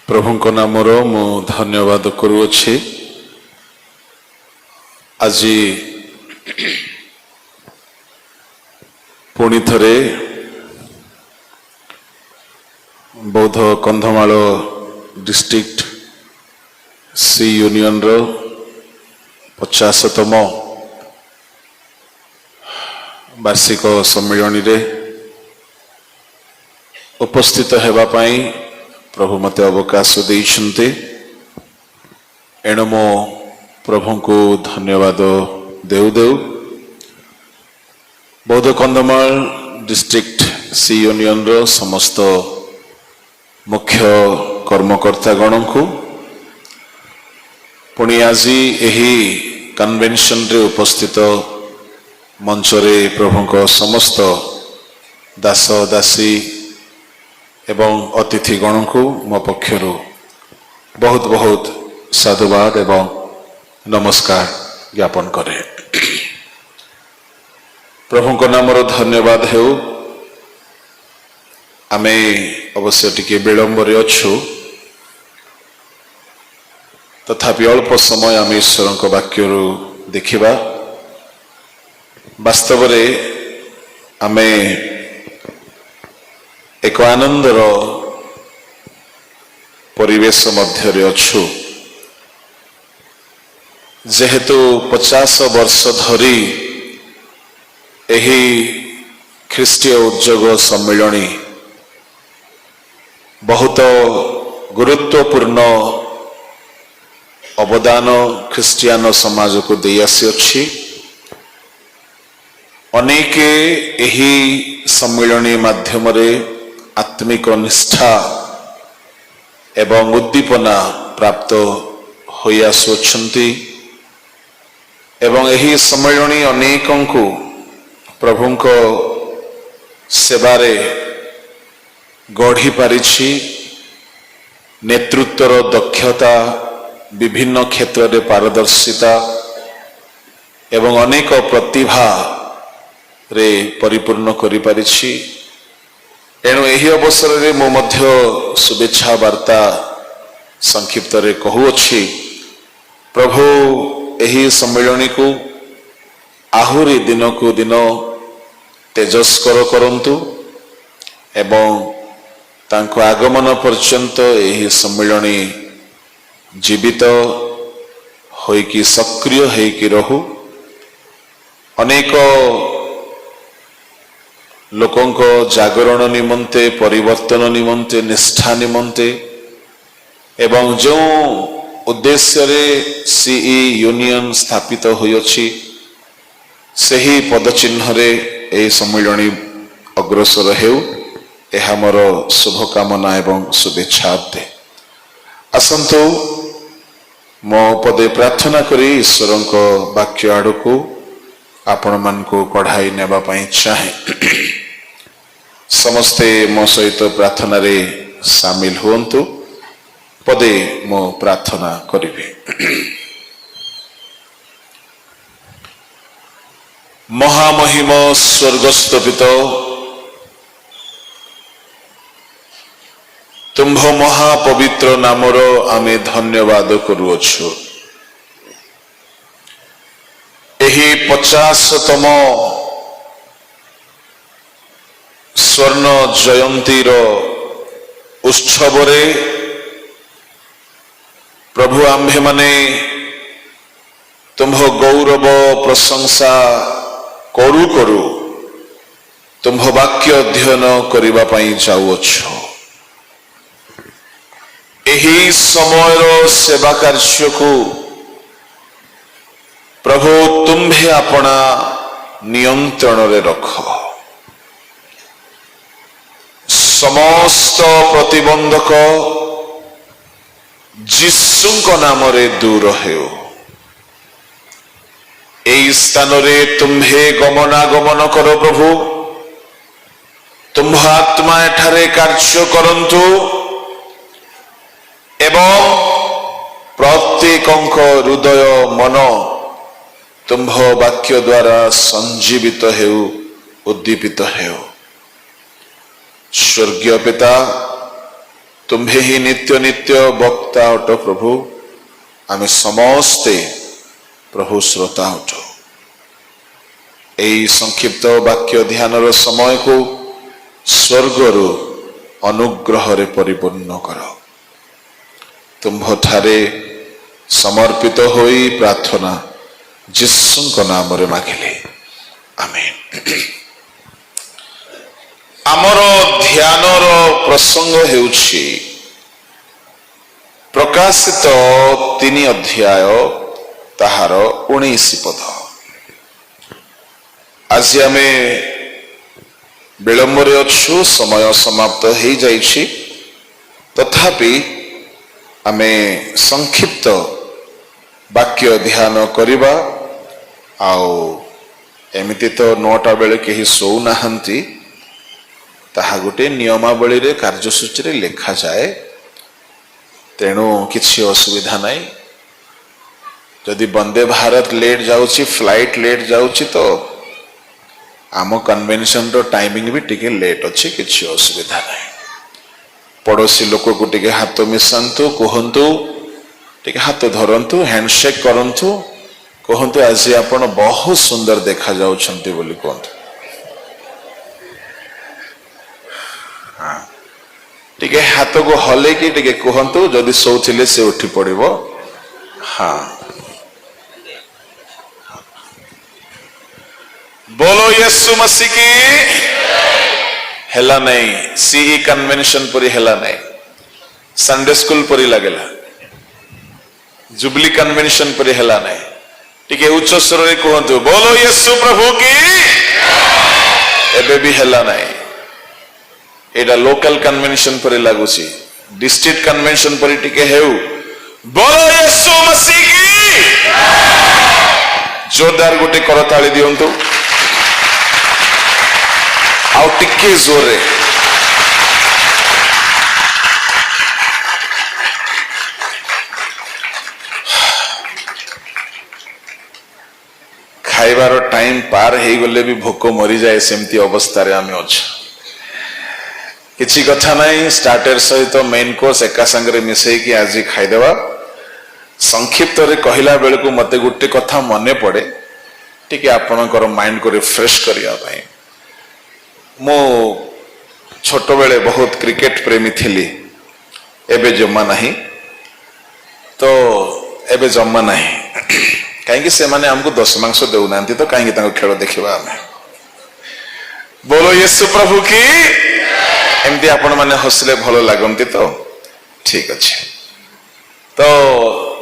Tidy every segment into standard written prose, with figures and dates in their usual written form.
प्रभुଙ୍କ नामर मु धन्यवाद करुछि। आज पुणी थरे बौद्ध कंधमाल डिस्ट्रिक्ट सी यूनियन रो 50तम वार्षिक सम्मेलन रे उपस्थित हेबा पाई प्रभु मते अवकाश देइछन्ते। एणु मो प्रभु को धन्यवाद देउ देउ बौद्ध कंधमाल डिस्ट्रिक्ट सी यूनियन रो समस्त मुख्य कर्मकर्ता गण को पुणी आज यही कन्वेंशन रे उपस्थित मंच रे प्रभु को समस्त दास दासी एवं अतिथि गण को मो पक्षर बहुत बहुत साधुवाद एवं नमस्कार ज्ञापन करे। प्रभु को नाम धन्यवाद हो। आमे अवश्य टिके विलंबर अच्छु तथापि अल्प समय आम ईश्वर वाक्य देखा। वास्तव रे आमे एक आनंदर परिवेश मध्य अच्छु जेहेतु 50 वर्ष धरी एही ख्रीष्टीय उद्योग सम्मेलनी बहुत गुरुत्वपूर्ण अवदान ख्रीष्टियान समाज को दे आसी। अनेक एही सम्मेलनी माध्यम रे आत्मिक निष्ठा एवं उद्दीपना प्राप्त होई आसुछन्ति एवं एही सम्मेलनी अनेकों को प्रभु को सेवारे गढ़ी पारिछि। नेतृत्वर दक्षता, विभिन्न क्षेत्र रे पारदर्शिता एवं अनेक प्रतिभा रे परिपूर्ण करि पारिछि। एणु एही अवसर रे मो मध्य शुभेच्छा वार्ता संक्षिप्त रे कहूछि। प्रभु एही सम्मेलनी को आहुरी दिन को दिन तेजस्कर करंतु एवं तांको आगमन पर्यंत एही सम्मेलनी जीवित होइकी सक्रिय होइकी रहु। अनेक लोकों को जागरण निमंते, परिवर्तन निमंते, निष्ठा निमंते एवं जो उद्देश्य रे सीई यूनियन स्थापित होइछि सही पदचिन्ह रे ए सम्मेलनी अग्रसर हेउ एहा मोर शुभकामना एवं शुभेच्छा दे। आसंतु मो पदे प्रार्थना करी ईश्वर को वाक्य आड़ को आपण मान को कढ़ाई नेबा पाई चाहे। समस्ते मो सहित प्रार्थना रे शामिल हुंतु। पदे मो प्रार्थना करिबे। महामहिम स्वर्गस्थ पिता तुम्भ महापवित्र नामर आमे धन्यवाद करुअछु। एही 50तम स्वर्ण जयंतीर उत्सव रे प्रभु आम्भे माने तुम्भ गौरव प्रशंसा करू करू तुम्भ वाक्य अध्ययन करिबा पई जाउअछु। एही समयर सेवा कार्य को प्रभु तुम्भे अपना नियंत्रण रे रख। समस्त प्रतिबंधक जिसुंक नाम रे दूर हेउ। एई स्थान रे तुम्भे गमनागमन कर प्रभु। तुम्भ आत्मा एठारे कार्य करंतु एवं प्रत्येकंक हृदय मन तुम्भ वाक्य द्वारा संजीवित हेउ, उद्दीपित हेउ। स्वर्गीय पिता तुम्भे ही नित्य नित्य वक्ता अट प्रभु आमे समस्ते प्रभु श्रोता अटु एई संक्षिप्त वाक्य ध्यान समय को स्वर्गर अनुग्रह रे परिपूर्ण कर तुम्भ ठारे समर्पित होई प्रार्थना जिसुଙ୍କ नाम रे मागिले आमेन। आमर ध्यानर प्रसंग हेउछि प्रकाशित 3 अध्याय ताहार 19 पद। आज आमे विलंब रे अछु समय समाप्त हो जाइछि तथापि आमे संक्षिप्त वाक्य ध्यान करिबा आउ एमिति तो 9टा बेले केही सो नाहंती ताहा गोटे नियमावली रे कार्यसूची रे लेखा जाए तेणु किछि असुविधा नहीं। जदि Vande Bharat late जाउछि flight late जाउछि तो आम कन्वेंशन रो टाइमिंग भी टिके लेट अछि किछि असुविधा नहीं। पड़ोसी लोक को टिके हाथ मिसांतु कहंतु टिके हाथ धरंतु हैंडशेक करंतु कहंतु आज आपण बहुत सुंदर देखा जाउछंती बोली कहंतु। हाँ टिके हाथ को हले कि टिके कहंतु जदि सोथिले से उठी पड़िबो। हाँ बोलो यीशु मसीह की हेला नहीं सीई कन्वेंशन परी हेला नहीं संडे स्कूल परी लगेला जुबली कन्वेंशन परी हेला नहीं टिके उच्च स्वर रे कहंतु बोलो यीशु प्रभु की एबे भी हेला नहीं। एडा लोकल कन्वेंशन परी लागुची डिस्ट्रिक्ट कन्वेंशन परी टिके हेउ बोलो यीशु मसीह की जोरदार गोटे करताली दियंतु आउ टिके जोरे खाइबार टाइम पार हे गले भी भोक मरी जाए सेमती अवस्था रे आमे अछ किछि कथा नहीं स्टार्टर सहित मेन कोर्स एका संगरे मिसई कि आज खाइदेवा। संक्षिप्त रे कहिला बेल को मते गुटे कथा मने पड़े टिके आपनकर माइंड को रिफ्रेश करिया भाई। मो छोट बेले बहुत क्रिकेट प्रेमी थिली एबे जम्मा नहीं तो एबे जम्मा नहीं कहीं से माने हमको 10 मांस देउना तो कहीं खेल देखा आम बोलो यीशु प्रभु की एमती आपण माने हसले भलो लागंती तो ठीक अच्छे। तो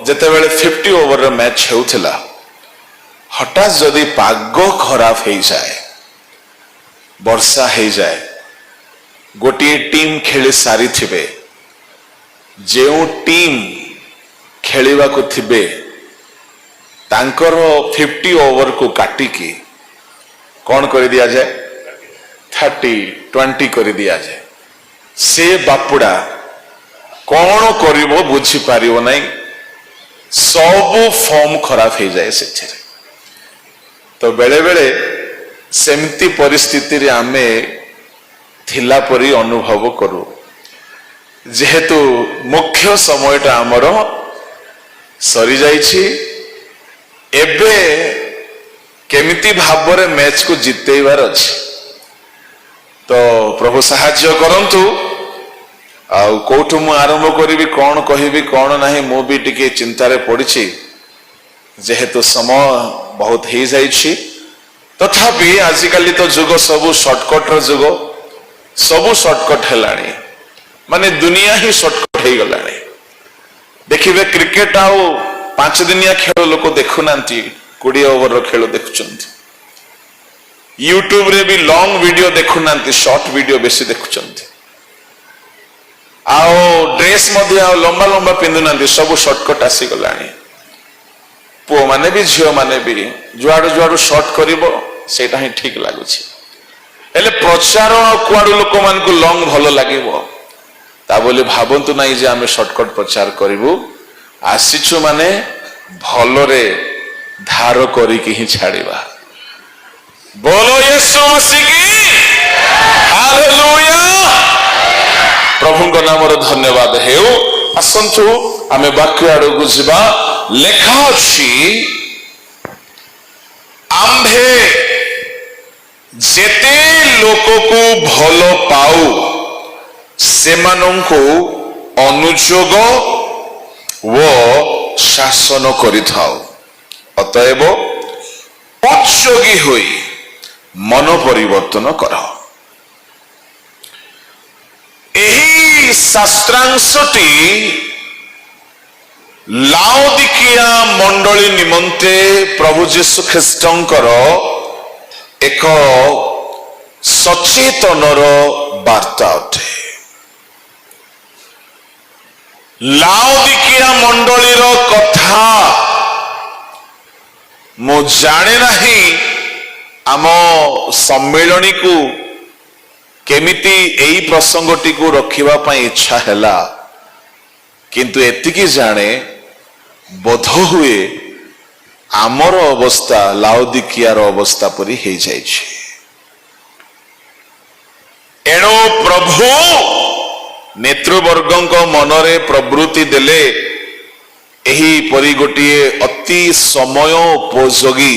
जेते बेले 50 ओवर रो मैच हेउथिला हठात जदि पाग खराब हो जाए वर्षा हो जाए गोटे टीम खेली सारी थिबे जो टीम खेलिबा को थिबे तांकर 50 ओवर को काटिकी कौन कर दिया जाए 30-20 कर दिया जाए। से बापुड़ा कौन करिवो बुझी पारिवो नहीं सब फॉर्म खराब हो जाए से। तो बेले बेले सेमती परिस्थिति रे आमे थिला परी अनुभव करू जेहेतु मुख्य समयटा आमर सरी जाइछि एबे केमिति भाबरे मैच को जितेइबार अछि। तो प्रभु साहाय्य करंतु आउ कोठु मु आरंभ करिवि कौन कहिवि कौन नाही मु भी टिके चिंता रे पड़िछि जेहेतु समय बहुत ही जाइछि। तथापि आजिकाली तो जुग सबु शॉर्टकट रो जुग सबु शॉर्टकट हेलाणी माने दुनिया ही शॉर्टकट हो गलाणी। देखिबे क्रिकेट आउ 5 दिनिया खेल लोक देखु नांती 20 ओवर रो खेल देखुचंती। यूट्यूब रे भी लॉन्ग वीडियो देखु नांती शॉर्ट वीडियो बेसी देखुचंती। आओ ड्रेस मध्य आ लंबा लंबा पिंधु नांती सब शॉर्टकट आसी गलाणी। पो माने भी झियो माने भी जुआडू जुआडू शॉर्ट करिवो सेटा ही ठीक लागुछि। हेले प्रचार कुआडू लोक मान को लॉन्ग भलो लागिवो ता बोले भाबंतु नाही जे आमे शॉर्टकट प्रचार करिवु आसीछु माने भलो रे धार करी कि ही छाड़ीबा। बोलो यीशु मसीह की हालेलुया। प्रभु प्रभु नाम धन्यवाद हेउ आसंतु आमे वाक्य आड़क जा लेखा अछि आम्भे जेते लोक को भल पाऊ सेमानंकु अनुजोग व शासन करिथाउ अतएव उद्योगी होई मन परिवर्तन कर एही शास्त्रांशटी लाउदिकिया मंडली निमंते प्रभु जीशु ख्रीष्टंकर एक सचेतनर वार्ता अटे लाउदिकिया मंडलीर कथा मु जाने नहीं आम सम्मेलनी को केमिति एई प्रसंगटी को रखिबा पई इच्छा हैला किंतु एतिकी जाने बोध हुए आमर अवस्था लाउदिकियार अवस्था परी हो जाए एणु प्रभु नेतृवर्गों मनरे प्रवृत्ति देले एही परी गोटिए अति समय उपयोगी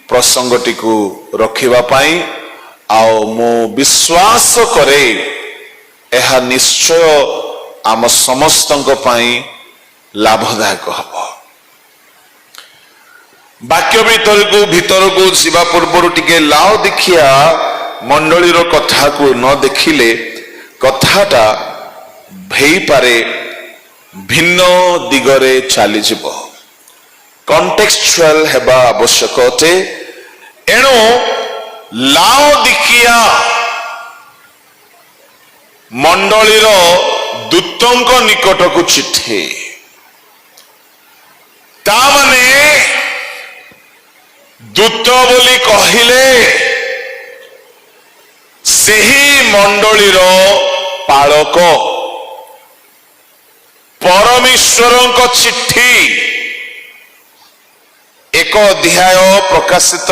प्रसंगटी को रखिबा पाई आओ मु विश्वास करे एहा निश्चय आम समस्तंक पाई लाभदायक हब वाक्य भीतर को जीवा पूर्व टिके लाउदिकिया मंडलीर कथा को न देखिले कथाटा हेई पारे भिन्न दिगरे चली जीव कॉन्टेक्चुअल हेबा आवश्यक अटे एणु लाउदिकिया मंडलीर दूतंक निकट को चिट्ठी ता माने दूत बोली कहिले सेही मंडलीर पालक परमेश्वरंक चिट्ठी एक अध्याय प्रकाशित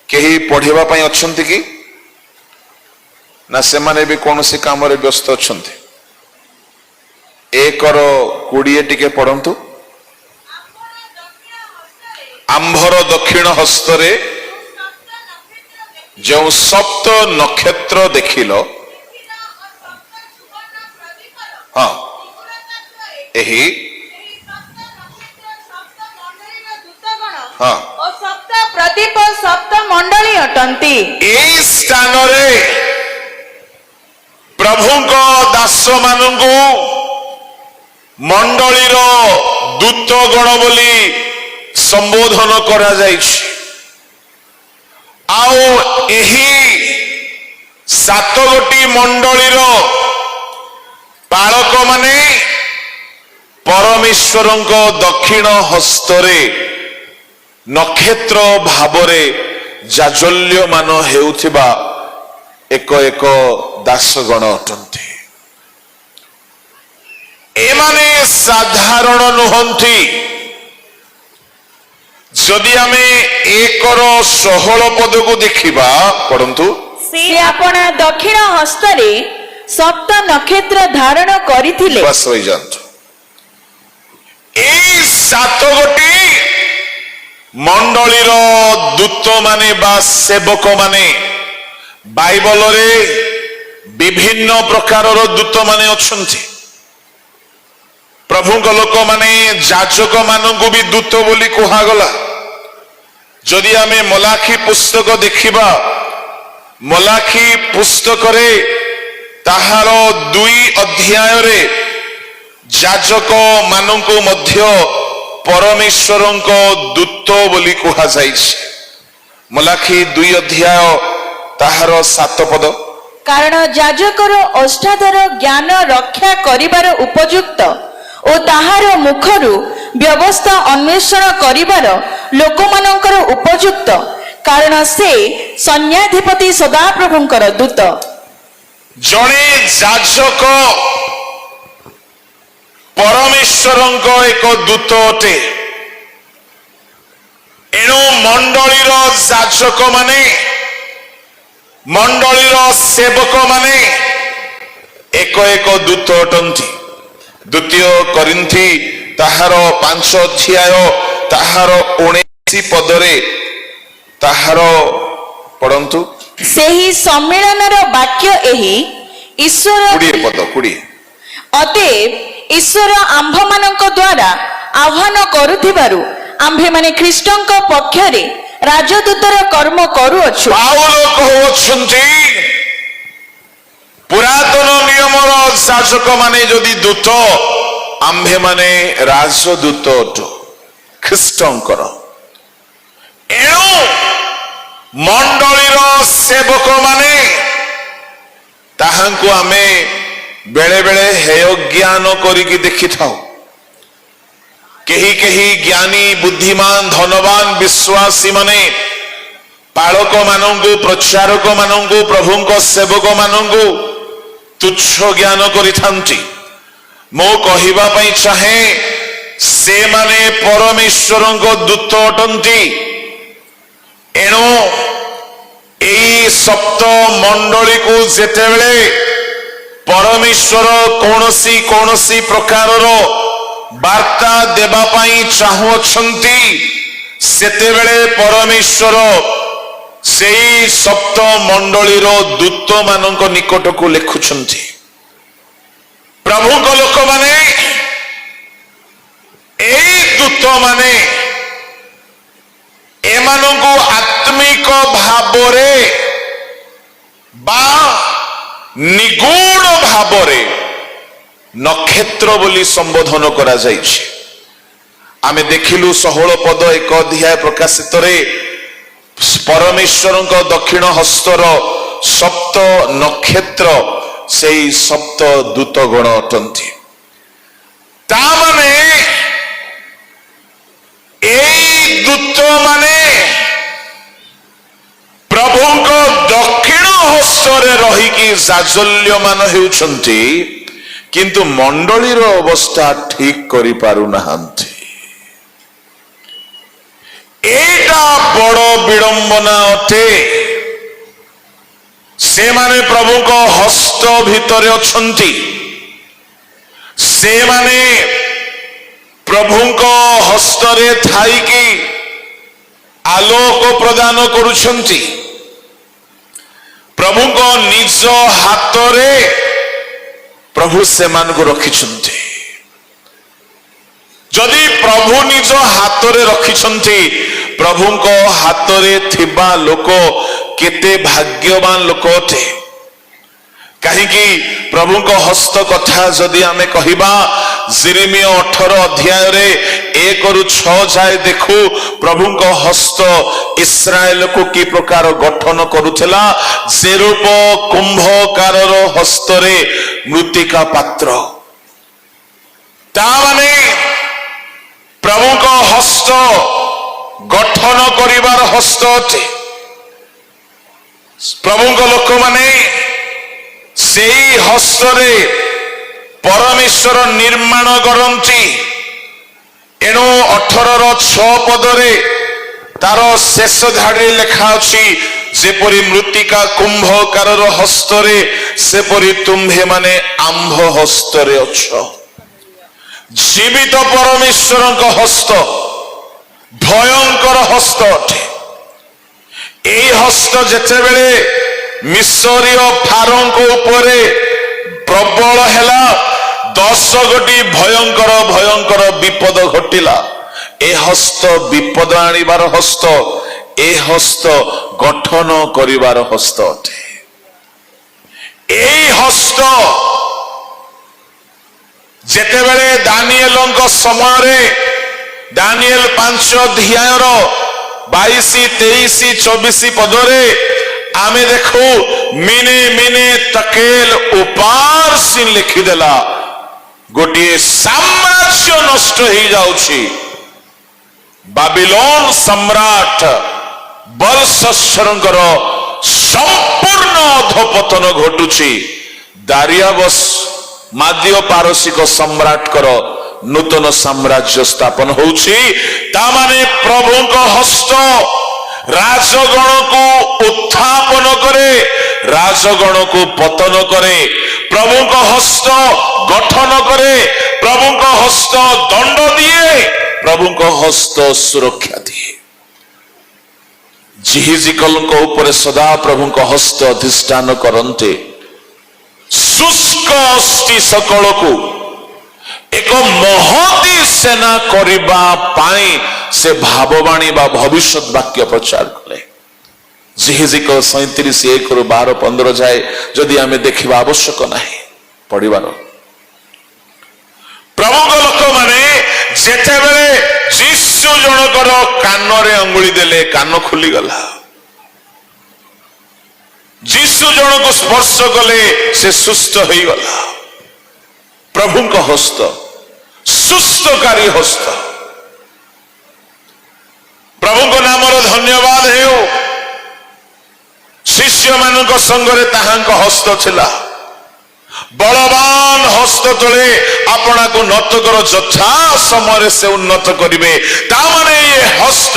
केही पढ़िबा पई अछंती कि ना से माने भी कौन सी काम रे व्यस्त अछंती 1:20 टिके पढ़ंतु आंभर दक्षिण हस्तरे जो सप्त नक्षत्र देखिल हाँ एही हाँ प्रदीप सप्त मंडली अटंती एई स्थान रे प्रभुंको दास मानंगु मंडलीर दूत गण बोली संबोधन करा जाइछि आओ एही 7 गोटी मंडलीर पालक माने परमेश्वरंको दक्षिण हस्तरे नक्षत्र भावरे जाजल्यमान हेउथिबा एक एक दासगण अटंती एमाने साधारण नुहंती जदि आमे 1:16 पद को देखिबा पढ़ंतु से आपण दक्षिण हस्तरे सप्त नक्षत्र धारण करिथिले बस होई जानतो एई 7 गोटी मंडलीर दूत माने बा सेवक माने बाइबल रे विभिन्न प्रकारर दूत माने अछंती प्रभुଙ୍କ लोक माने जाजक मानंकु भी दूत बोली कहा गला जदि आमे मलाखी पुस्तक देखिबा मलाखी पुस्तक रे ताहार 2 अध्याय रे जाजक मानंकु मध्य परमेश्वरंको दूत बोली कहा जाइछि मलाखी 2 अध्याय ताहार 7 पद कारण जाजकर अष्टादर ज्ञान रक्षा करिबार उपयुक्त ओ ताहार मुखरु व्यवस्था अन्वेषण करिबार लोकमानंकर उपयुक्त कारण से सैन्याधिपति सदाप्रभुंकर दूत जणे जाजक परमेश्वरंको एक दूत अटे एणु मंडलीर जाजक माने मंडलीर सेवक माने ଏକ ଏକ ଦୂତ ଅଟନ୍ତି। ଦ୍ୱିତୀୟ କରିନ୍ଥୀ ତାହାର 5 ଅଧ୍ୟାୟ ତାହାର 19 ପଦରେ ତାହାର ପଢନ୍ତୁ ସେହି ସମ୍ମିଳନର ବାକ୍ୟ ଏହି, ଈଶ୍ୱର 20 ପଦ 20। ଅତଏବ ଈଶ୍ୱର ଆମ୍ଭମାନଙ୍କ ଦ୍ୱାରା ଆହ୍ୱାନ କରୁଥିବାରୁ ଆମ୍ଭେମାନେ ଖ୍ରୀଷ୍ଟଙ୍କ ପକ୍ଷରେ ରାଜଦୂତର କର୍ମ କରୁଅଛୁ। ପାଉଲ କହୁଅଛନ୍ତି ପୁରାତନ ନିୟମର ଶାସକ ମାନେ ଯଦି ଦୂତ, ଆମ୍ଭେମାନେ ରାଜଦୂତ ଅଟୁ ଖ୍ରୀଷ୍ଟଙ୍କର। ଏଣୁ ମଣ୍ଡଳୀର ସେବକ ମାନେ ତାହାଙ୍କୁ ଆମେ ବେଳେ ବେଳେ ହେୟ ଜ୍ଞାନ କରିକି ଦେଖିଥାଉ। କେହି କେହି ଜ୍ଞାନୀ ବୁଦ୍ଧିମାନ ଧନବାନ ବିଶ୍ୱାସୀ ମାନେ ପାଳକ ମାନଙ୍କୁ ପ୍ରଚାରକ ମାନଙ୍କୁ ପ୍ରଭୁଙ୍କ ସେବକ ମାନଙ୍କୁ ତୁଚ୍ଛ ଜ୍ଞାନ କରିଥାନ୍ତି। ମୁଁ କହିବା ପାଇଁ ଚାହେଁ ସେମାନେ ପରମେଶ୍ୱରଙ୍କ ଦୂତ ଅଟନ୍ତି। ଏଣୁ ଏଇ ସପ୍ତ ମଣ୍ଡଳୀକୁ ଯେତେବେଳେ ପରମେଶ୍ୱର କୌଣସି ପ୍ରକାରର ବାର୍ତ୍ତା ଦେବା ପାଇଁ ଚାହୁଁଅଛନ୍ତି, ସେତେବେଳେ ପରମେଶ୍ୱର ସେଇ ସପ୍ତ ମଣ୍ଡଳୀର ଦୂତ ମାନଙ୍କ ନିକଟକୁ ଲେଖୁଛନ୍ତି। ପ୍ରଭୁଙ୍କ ଲୋକମାନେ, ଏଇ ଦୂତ ମାନେ ଏମାନଙ୍କୁ ଆତ୍ମିକ ଭାବରେ ବା ନିଗୁଣ ଭାବରେ ନକ୍ଷତ୍ର ବୋଲି ସମ୍ବୋଧନ କରାଯାଇଛି। ଆମେ ଦେଖିଲୁ 16 ପଦ 1 ଅଧ୍ୟାୟ ପ୍ରକାଶିତରେ ପରମେଶ୍ୱରଙ୍କ ଦକ୍ଷିଣ ହସ୍ତର ସପ୍ତ ନକ୍ଷତ୍ର ସେଇ ସପ୍ତ ଦୂତଗଣ ଅଟନ୍ତି। ତାମାନେ ଏଇ ଦୂତ ମାନେ ପ୍ରଭୁଙ୍କ ଦକ୍ଷିଣ ହସ୍ତରେ ରହିକି ଜାଜଲ୍ୟମାନ ହେଉଛନ୍ତି, କିନ୍ତୁ ମଣ୍ଡଳୀର ଅବସ୍ଥା ଠିକ କରିପାରୁନାହାନ୍ତି। ଏଇଟା ବଡ଼ ବିଡ଼ମ୍ବନା ଅଟେ। ସେମାନେ ପ୍ରଭୁଙ୍କ ହସ୍ତ ଭିତରେ ଅଛନ୍ତି, ସେମାନେ ପ୍ରଭୁଙ୍କ ହସ୍ତରେ ଥାଇକି ଆଲୋକ ପ୍ରଦାନ କରୁଛନ୍ତି। ପ୍ରଭୁଙ୍କ ନିଜ ହାତରେ ପ୍ରଭୁ ସେମାନଙ୍କୁ ରଖିଛନ୍ତି। ଯଦି ପ୍ରଭୁ ନିଜ ହାତରେ ରଖିଛନ୍ତି, ପ୍ରଭୁଙ୍କ ହାତରେ ଥିବା ଲୋକ କେତେ ଭାଗ୍ୟବାନ ଲୋକ ଅଟେ। କାହିଁକି ପ୍ରଭୁଙ୍କ ହସ୍ତ କଥା ଯଦି ଆମେ କହିବା, ଯେରେମିୟ 18 ଅଧ୍ୟାୟରେ 1ରୁ 6 ଯାଏ ଦେଖୁ ପ୍ରଭୁଙ୍କ ହସ୍ତ ଇସ୍ରାଏଲକୁ କି ପ୍ରକାର ଗଠନ କରୁଥିଲା। ଯେରୂପ କୁମ୍ଭକାରର ହସ୍ତରେ ମୃତ୍ତିକା ପାତ୍ର। ତାମାନେ ପ୍ରଭୁଙ୍କ ହସ୍ତ ଗଠନ କରିବାର ହସ୍ତ ଅଟେ। ପ୍ରଭୁଙ୍କ ଲୋକମାନେ ସେଇ ହସ୍ତରେ ପରମେଶ୍ୱର ନିର୍ମାଣ କରନ୍ତି। ଏଣୁ 18ର 6 ପଦରେ ତାର ଶେଷ ଧାଡ଼ିରେ ଲେଖା ଅଛି, ଯେପରି ମୃତ୍ତିକା କୁମ୍ଭକାରର ହସ୍ତରେ ସେପରି ତୁମ୍ଭେମାନେ ଆମ୍ଭ ହସ୍ତରେ ଅଛ। ଜୀବିତ ପରମେଶ୍ୱରଙ୍କ ହସ୍ତ ଭୟଙ୍କର ହସ୍ତ ଅଟେ। ଏହି ହସ୍ତ ଯେତେବେଳେ ମିଶରୀୟ ଫାରୋଙ୍କ ଉପରେ ପ୍ରବଳ ହେଲା, 10 ଗୋଟି ଭୟଙ୍କର ବିପଦ ଘଟିଲା। ଏ ହସ୍ତ ବିପଦ ଆଣିବାର ହସ୍ତ, ଏ ହସ୍ତ ଗଠନ କରିବାର ହସ୍ତ ଅଟେ। এই হস্ত যেତେବେଳେ ଦାନିଏଲଙ୍କ ସମୟରେ ଦାନିଏଲ 5 ଅଧ୍ୟାୟର 22, 23, 24 ପଦରେ ଆମେ ଦେଖୁ ମିନେ ମିନେ ତକେଲ ଉପାରସିନ ଲେଖିଦେଲା, ଗୋଟିଏ ସାମ୍ରାଜ୍ୟ ନଷ୍ଟ ହେଇଯାଉଛି। ବାବିଲୋନ ସମ୍ରାଟ ବଲଶସ୍ସରଙ୍କର ସମ୍ପୂର୍ଣ୍ଣ ଅଧପତନ ଘଟୁଛି। ଦାରିଆବସ ମାଦ୍ୟ ପାରସିକ ସମ୍ରାଟଙ୍କର ନୂତନ ସାମ୍ରାଜ୍ୟ ସ୍ଥାପନ ହଉଛି। ତାମାନେ ପ୍ରଭୁଙ୍କ ହସ୍ତ ରାଜଗଣକୁ ଉତ୍ଥାପନ କରେ, ରାଜଗଣକୁ ପତନ କରେ। ପ୍ରଭୁଙ୍କ ହସ୍ତ ଗଠନ କରେ, ପ୍ରଭୁଙ୍କ ହସ୍ତ ଦଣ୍ଡ ଦିଏ, ପ୍ରଭୁଙ୍କ ହସ୍ତ ସୁରକ୍ଷା ଦିଏ। ଜିହିଜିକଲଙ୍କ ଉପରେ ସଦା ପ୍ରଭୁଙ୍କ ହସ୍ତ ଅଧିଷ୍ଠାନ କରନ୍ତେ ଶୁଷ୍କ ଅସ୍ଥି ସକଳକୁ ଏକ ମହତୀ ସେନା କରିବା ପାଇଁ ସେ ଭାବବାଣୀ ବା ଭବିଷ୍ୟତ ବାକ୍ୟ ପ୍ରଚାର କଲେ। ଜିହିଜିକଲ 37:1-12-15 ଯାଏ ଯଦି ଆମେ ଦେଖିବା ଆବଶ୍ୟକ ନାହିଁ ପଢିବାର। ପ୍ରଭୁଙ୍କ ଲୋକମାନେ ଯେତେବେଳେ ଯୀଶୁ ଜଣକର କାନରେ ଅଙ୍ଗୁଳି ଦେଲେ, କାନ ଖୋଲିଗଲା। ଯୀଶୁ ଜଣକୁ ସ୍ପର୍ଶ କଲେ, ସେ ସୁସ୍ଥ ହୋଇଗଲା। ପ୍ରଭୁଙ୍କ ହସ୍ତ ସୁସ୍ଥକାରୀ ହସ୍ତ। ପ୍ରଭୁଙ୍କ ନାମର ଧନ୍ୟବାଦ ହେଉ। ଶିଷ୍ୟମାନଙ୍କ ସଙ୍ଗରେ ତାହାଙ୍କ ହସ୍ତ ଥିଲା। ବଳବାନ ହସ୍ତ ତଳେ ଆପଣାକୁ ନତ କର, ଯଥା ସମୟରେ ସେ ଉନ୍ନତ କରିବେ। ତାମାନେ ଏ ହସ୍ତ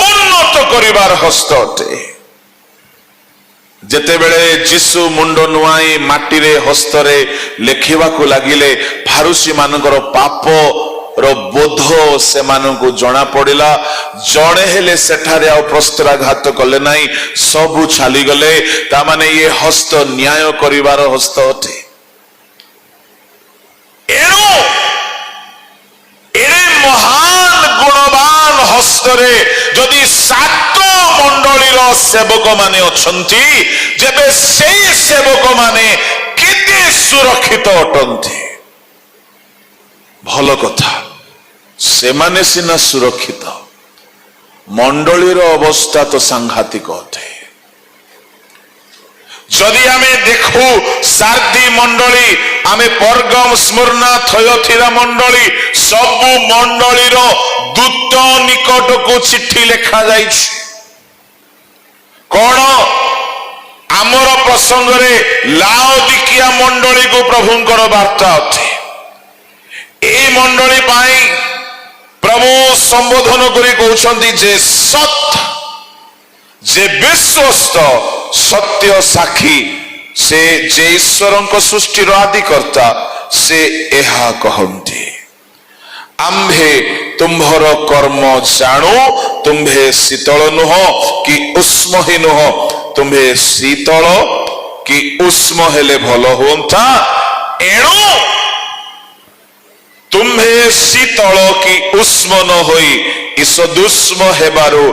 ଉନ୍ନତ କରିବାର ହସ୍ତ ଅଟେ। ଯେତେବେଳେ ଯୀଶୁ ମୁଣ୍ଡ ନୁଆଇ ମାଟିରେ ହସ୍ତରେ ଲେଖିବାକୁ ଲାଗିଲେ, ଫାରୁସୀ ମାନଙ୍କର ପାପର ବୋଧ ସେମାନଙ୍କୁ ଜଣା ପଡିଲା। ଜଣେ ହେଲେ ସେଠାରେ ଆଉ ପ୍ରସ୍ତରାଘାତ କଲେ ନାହିଁ, ସବୁ ଚାଲିଗଲେ। ତାମାନେ ଇଏ ହସ୍ତ ନ୍ୟାୟ କରିବାର ହସ୍ତ ଅଟେ। ଏଣୁ ଏଣେ ମହାନ ଗୁଣବାନ ହସ୍ତରେ ଯଦି 7 ମଣ୍ଡଳୀର ସେବକ ମାନେ ଅଛନ୍ତି, ଯେବେ ସେଇ ସେବକ ମାନେ କେତେ ସୁରକ୍ଷିତ ଅଟନ୍ତି। ଭଲ କଥା, ସେମାନେ ସିନା ସୁରକ୍ଷିତ, ମଣ୍ଡଳୀର ଅବସ୍ଥା ତ ସାଂଘାତିକ ଅଟେ। ଯଦି ଆମେ ଦେଖୁ ସାର୍ଦି ମଣ୍ଡଳୀ, ଆମେ ପର୍ଗମ, ସ୍ମୁର୍ଣ୍ଣା, ଥୟଥିରା ମଣ୍ଡଳୀ, ସବୁ ମଣ୍ଡଳୀର ଦୂତ ନିକଟକୁ ଚିଠି ଲେଖା ଯାଇଛି। କଣ? ଆମର ପ୍ରସଙ୍ଗରେ ଲାଓଦିକିଆ ମଣ୍ଡଳୀକୁ ପ୍ରଭୁଙ୍କର ବାର୍ତ୍ତା ଅଟେ। এই ମଣ୍ଡଳୀ ପାଇଁ ପ୍ରଭୁ ସମ୍ବୋଧନ କରି କହୁଛନ୍ତି ଯେ ସତ୍, ଯେ ବିଶ୍ୱସ୍ତ, ସତ୍ୟ ସାକ୍ଷୀ, ସେ ଯେ ଈଶ୍ୱରଙ୍କ ସୃଷ୍ଟିର ଆଦିକର୍ତ୍ତା, ସେ ଏହା କହନ୍ତି, ଆମ୍ଭେ ତୁମ୍ଭର କର୍ମ ଜାଣୁ, ତୁମ୍ଭେ ଶୀତଳ ନୁହଁ କି ଉଷ୍ମ ହିଁ ନୁହଁ। ତୁମ୍ଭେ ଶୀତଳ କି ଉଷ୍ମ ହେଲେ ଭଲ ହୁଅନ୍ତା। ଏଣୁ ତୁମ୍ଭେ ଶୀତଳ କି ଉଷ୍ମ ନ ହୋଇ ଈଷଦୁଷ୍ମ ହେବାରୁ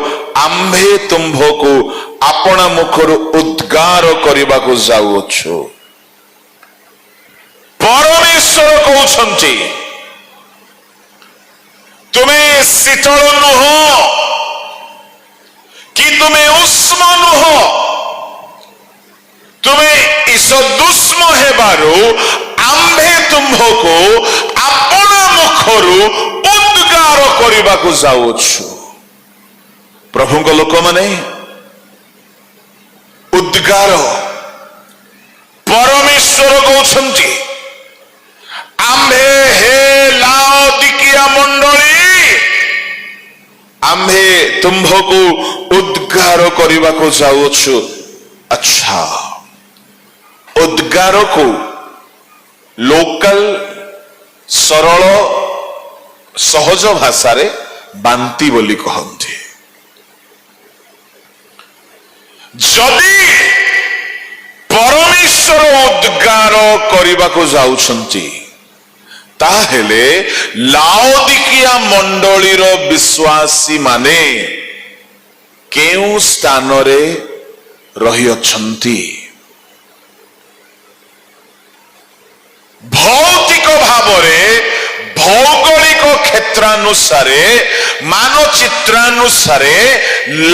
ଆମ୍ଭେ ତୁମ୍ଭକୁ ଆପଣା ମୁଖରୁ ଉଦ୍ଗାର କରିବାକୁ ଯାଉଅଛୁ। ପରମେଶ୍ୱର କହୁଛନ୍ତି, ତୁମେ ଶୀତଳ ନୁହଁ କି ତୁମେ ଉଷ୍ମ ନୁହଁ, ତୁମେ ଈଷଦୁଷ୍ମ ହେବାରୁ ଆମ୍ଭେ ତୁମ୍ଭକୁ ଆପଣା ମୁଖରୁ ଉଦ୍ଗାର କରିବାକୁ ଯାଉଅଛୁ। ପ୍ରଭୁଙ୍କ ଲୋକମାନେ ଉଦ୍ଗାର, ପରମେଶ୍ୱର କହୁଛନ୍ତି, ଆମ୍ଭେ ହେ ଲାଓଦିକିଆ ମଣ୍ଡଳୀ, ଆମ୍ଭେ ତୁମ୍ଭକୁ ଉଦ୍ଗାର କରିବାକୁ ଯାଉଅଛୁ। ଆଚ୍ଛା, ଉଦ୍ଗାରକୁ ଲୋକାଲ ସରଳ ସହଜ ଭାଷାରେ ବାନ୍ତି ବୋଲି କହନ୍ତି। ଯଦି ପରମେଶ୍ୱର ଉଦ୍ଗାର କରିବାକୁ ଯାଉଛନ୍ତି, ତାହେଲେ ଲାଓଦିକିଆ ମଣ୍ଡଳୀର ବିଶ୍ୱାସୀ ମାନେ କେଉଁ ସ୍ଥାନରେ ରହିଅଛନ୍ତି? ଭୌତିକ ଭାବରେ, ଭୌଗୋଳିକ କ୍ଷେତ୍ରାନୁସାରେ, ମାନଚିତ୍ରାନୁସାରେ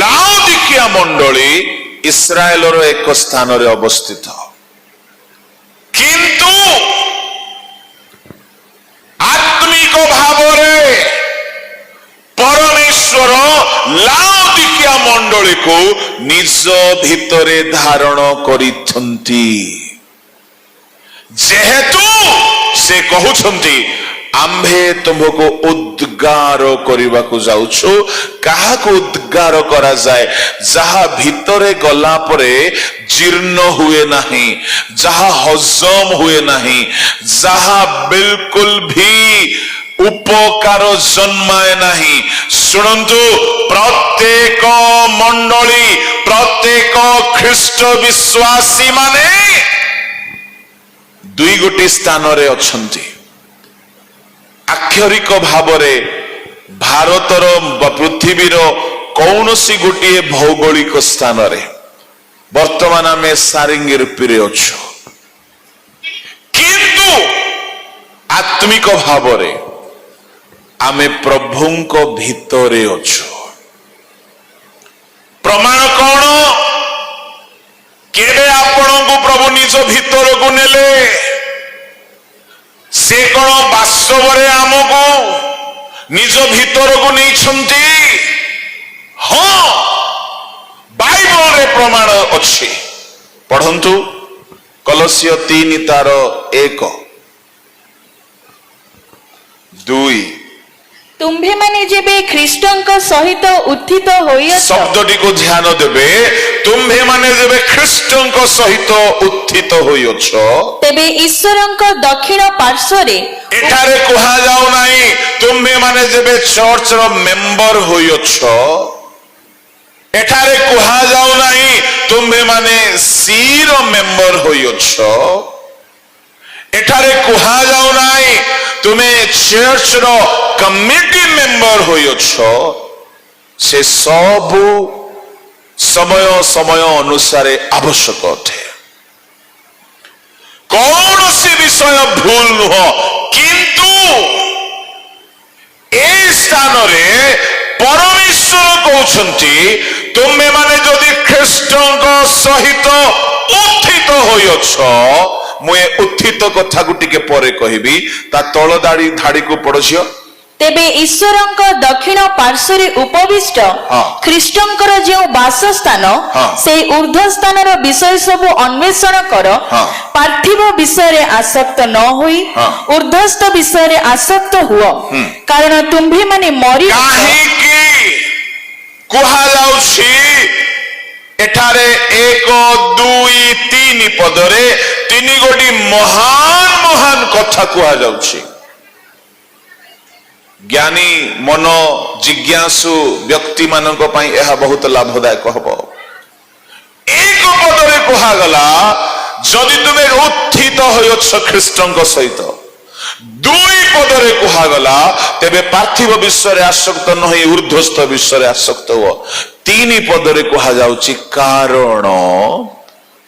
ଲାଓଦିକିଆ ମଣ୍ଡଳୀ ଇସ୍ରାଏଲର ଏକ ସ୍ଥାନରେ ଅବସ୍ଥିତ। କିନ୍ତୁ ଆତ୍ମିକ ଭାବରେ ପରମେଶ୍ୱର ଲାଓଦିକିଆ ମଣ୍ଡଳୀକୁ ନିଜ ଭିତରେ ଧାରଣ କରିଛନ୍ତି। ଯେହେତୁ ସେ କହୁଛନ୍ତି, आम्भे तुमको उद्गार करने को जाउछु काहाको उद्गार करा जाए जहा भितरे गला परे जीर्ण हुए नहीं, जहा हजम हुए नहीं, जहा बिल्कुल भी उपकार जन्माए नहीं। शुणन्तु प्रत्येक मंडली प्रत्येक ख्रीष्ट विश्वासी माने दुई गोटी स्थान रे अछंती। आक्षरिक भावरे भारतर पृथ्वीर कौनसी गोटे भौगोलिक स्थान रे वर्तमान आम सारिंगी रूपी अच्छु, किंतु आत्मिक भावरे आमे प्रभुंक भितरे अच्छु। प्रमाण कौन? केबे आपण को प्रभु निज भितर को नेले? से कौन वास्तव आमको निज भितर को नहीं छंती? हाँ, बाइबल रे प्रमाण अच्छी। पढ़ंतु कलसिय 3:1-2। तुम्भे माने जेबे ख्रीष्टंक सहित उत्थित होइअछ। शब्दटी को ध्यान देबे। तुम्भे माने जेबे ख्रीष्टंक सहित उत्थित होइअछ तेबे ईश्वरंक दक्षिण पार्श्वरे एठारे कहा जाऊ नाही तुम्भे माने जेबे चर्च रो मेंबर होइअछ, एठारे कहा जाऊ नाही तुम्भे माने सी रो मेंबर होइअछ, एठारे कहा जाऊ नाही तुमे चर्च रो कमिटी मेंबर होइअछ। से सब समय समय अनुसार आवश्यक अटे। कौन सी विषय भूल नुह, किंतु ए स्थान रे परमेश्वर कहउछंती तुमे माने जदि ख्रीष्टंक सहित उत्थित होइअछ। मुए उत्थित कथा को टिके परे कहिबी, ता तळ दाढ़ी धाड़ी को पड़छियो। तेबे ईश्वरंक दक्षिण पार्श्वरे उपविष्ट ख्रीष्टंकर जो वासस्थान से ऊर्ध्व स्थानर विषय सब अन्वेषण कर। पार्थिव विषय रे आसक्त न होई ऊर्ध्वस्थ विषय रे आसक्त हुओ, कारण तुम्भे माने मरि कुहा जाउछि एठारे 1 2 3 पदरे 3 गोटी महान महान कथा कुहा जाउछि। ज्ञानी मन जिज्ञासु व्यक्ति मानक पई एहा बहुत लाभदायक हबो। 1 पदरे कुहा गला जदि तुमे उत्थित होयछ ख्रीष्टंक सहित। 2 पदरे कुहा गला तेबे पार्थिव विषय रे आसक्त न होई ऊर्ध्वस्थ विषय रे आसक्त हो। 3 पदरे कुहा जाउछि कारण।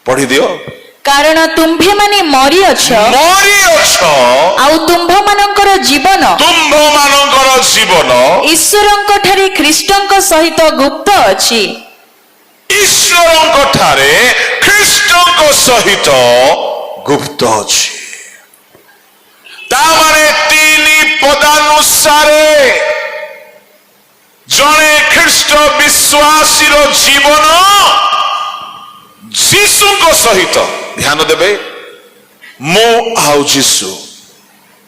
पढ़ी दियो। कारण तुम्भे माने मरि अछ आउ तुम्भ मानकर जीवन ईश्वरंक ठारे ख्रीष्टंक सहित गुप्त अछि। ईश्वरंक ठारे ख्रीष्टंक सहित गुप्त अछि। ता माने 3 पदानुसारे जणे ख्रीष्ट विश्वासी रो जीवन जीसुଙ୍କ सहित। ध्यान देबे, मो आउ जीसु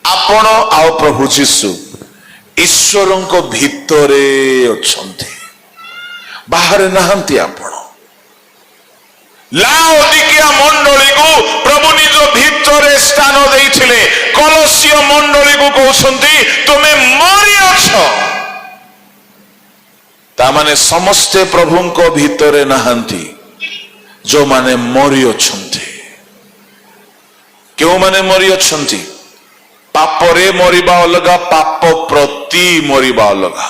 आपण आउ प्रभु जीसु ईश्वरଙ୍କ भितरे अछंती, बाहर नहंती। आपण लाओदिकिया मंडली को प्रभु निज भितरे स्थान देइथिले। कलसिय मंडली को कहउछंती तुमे मरि अछ। ता माने समस्ते प्रभुଙ୍କ भितरे नहंती, जो माने मरि अछंती। क्यों माने मरि अछंती? पापरे मरिबा अलगा, पाप प्रति मरिबा अलगा।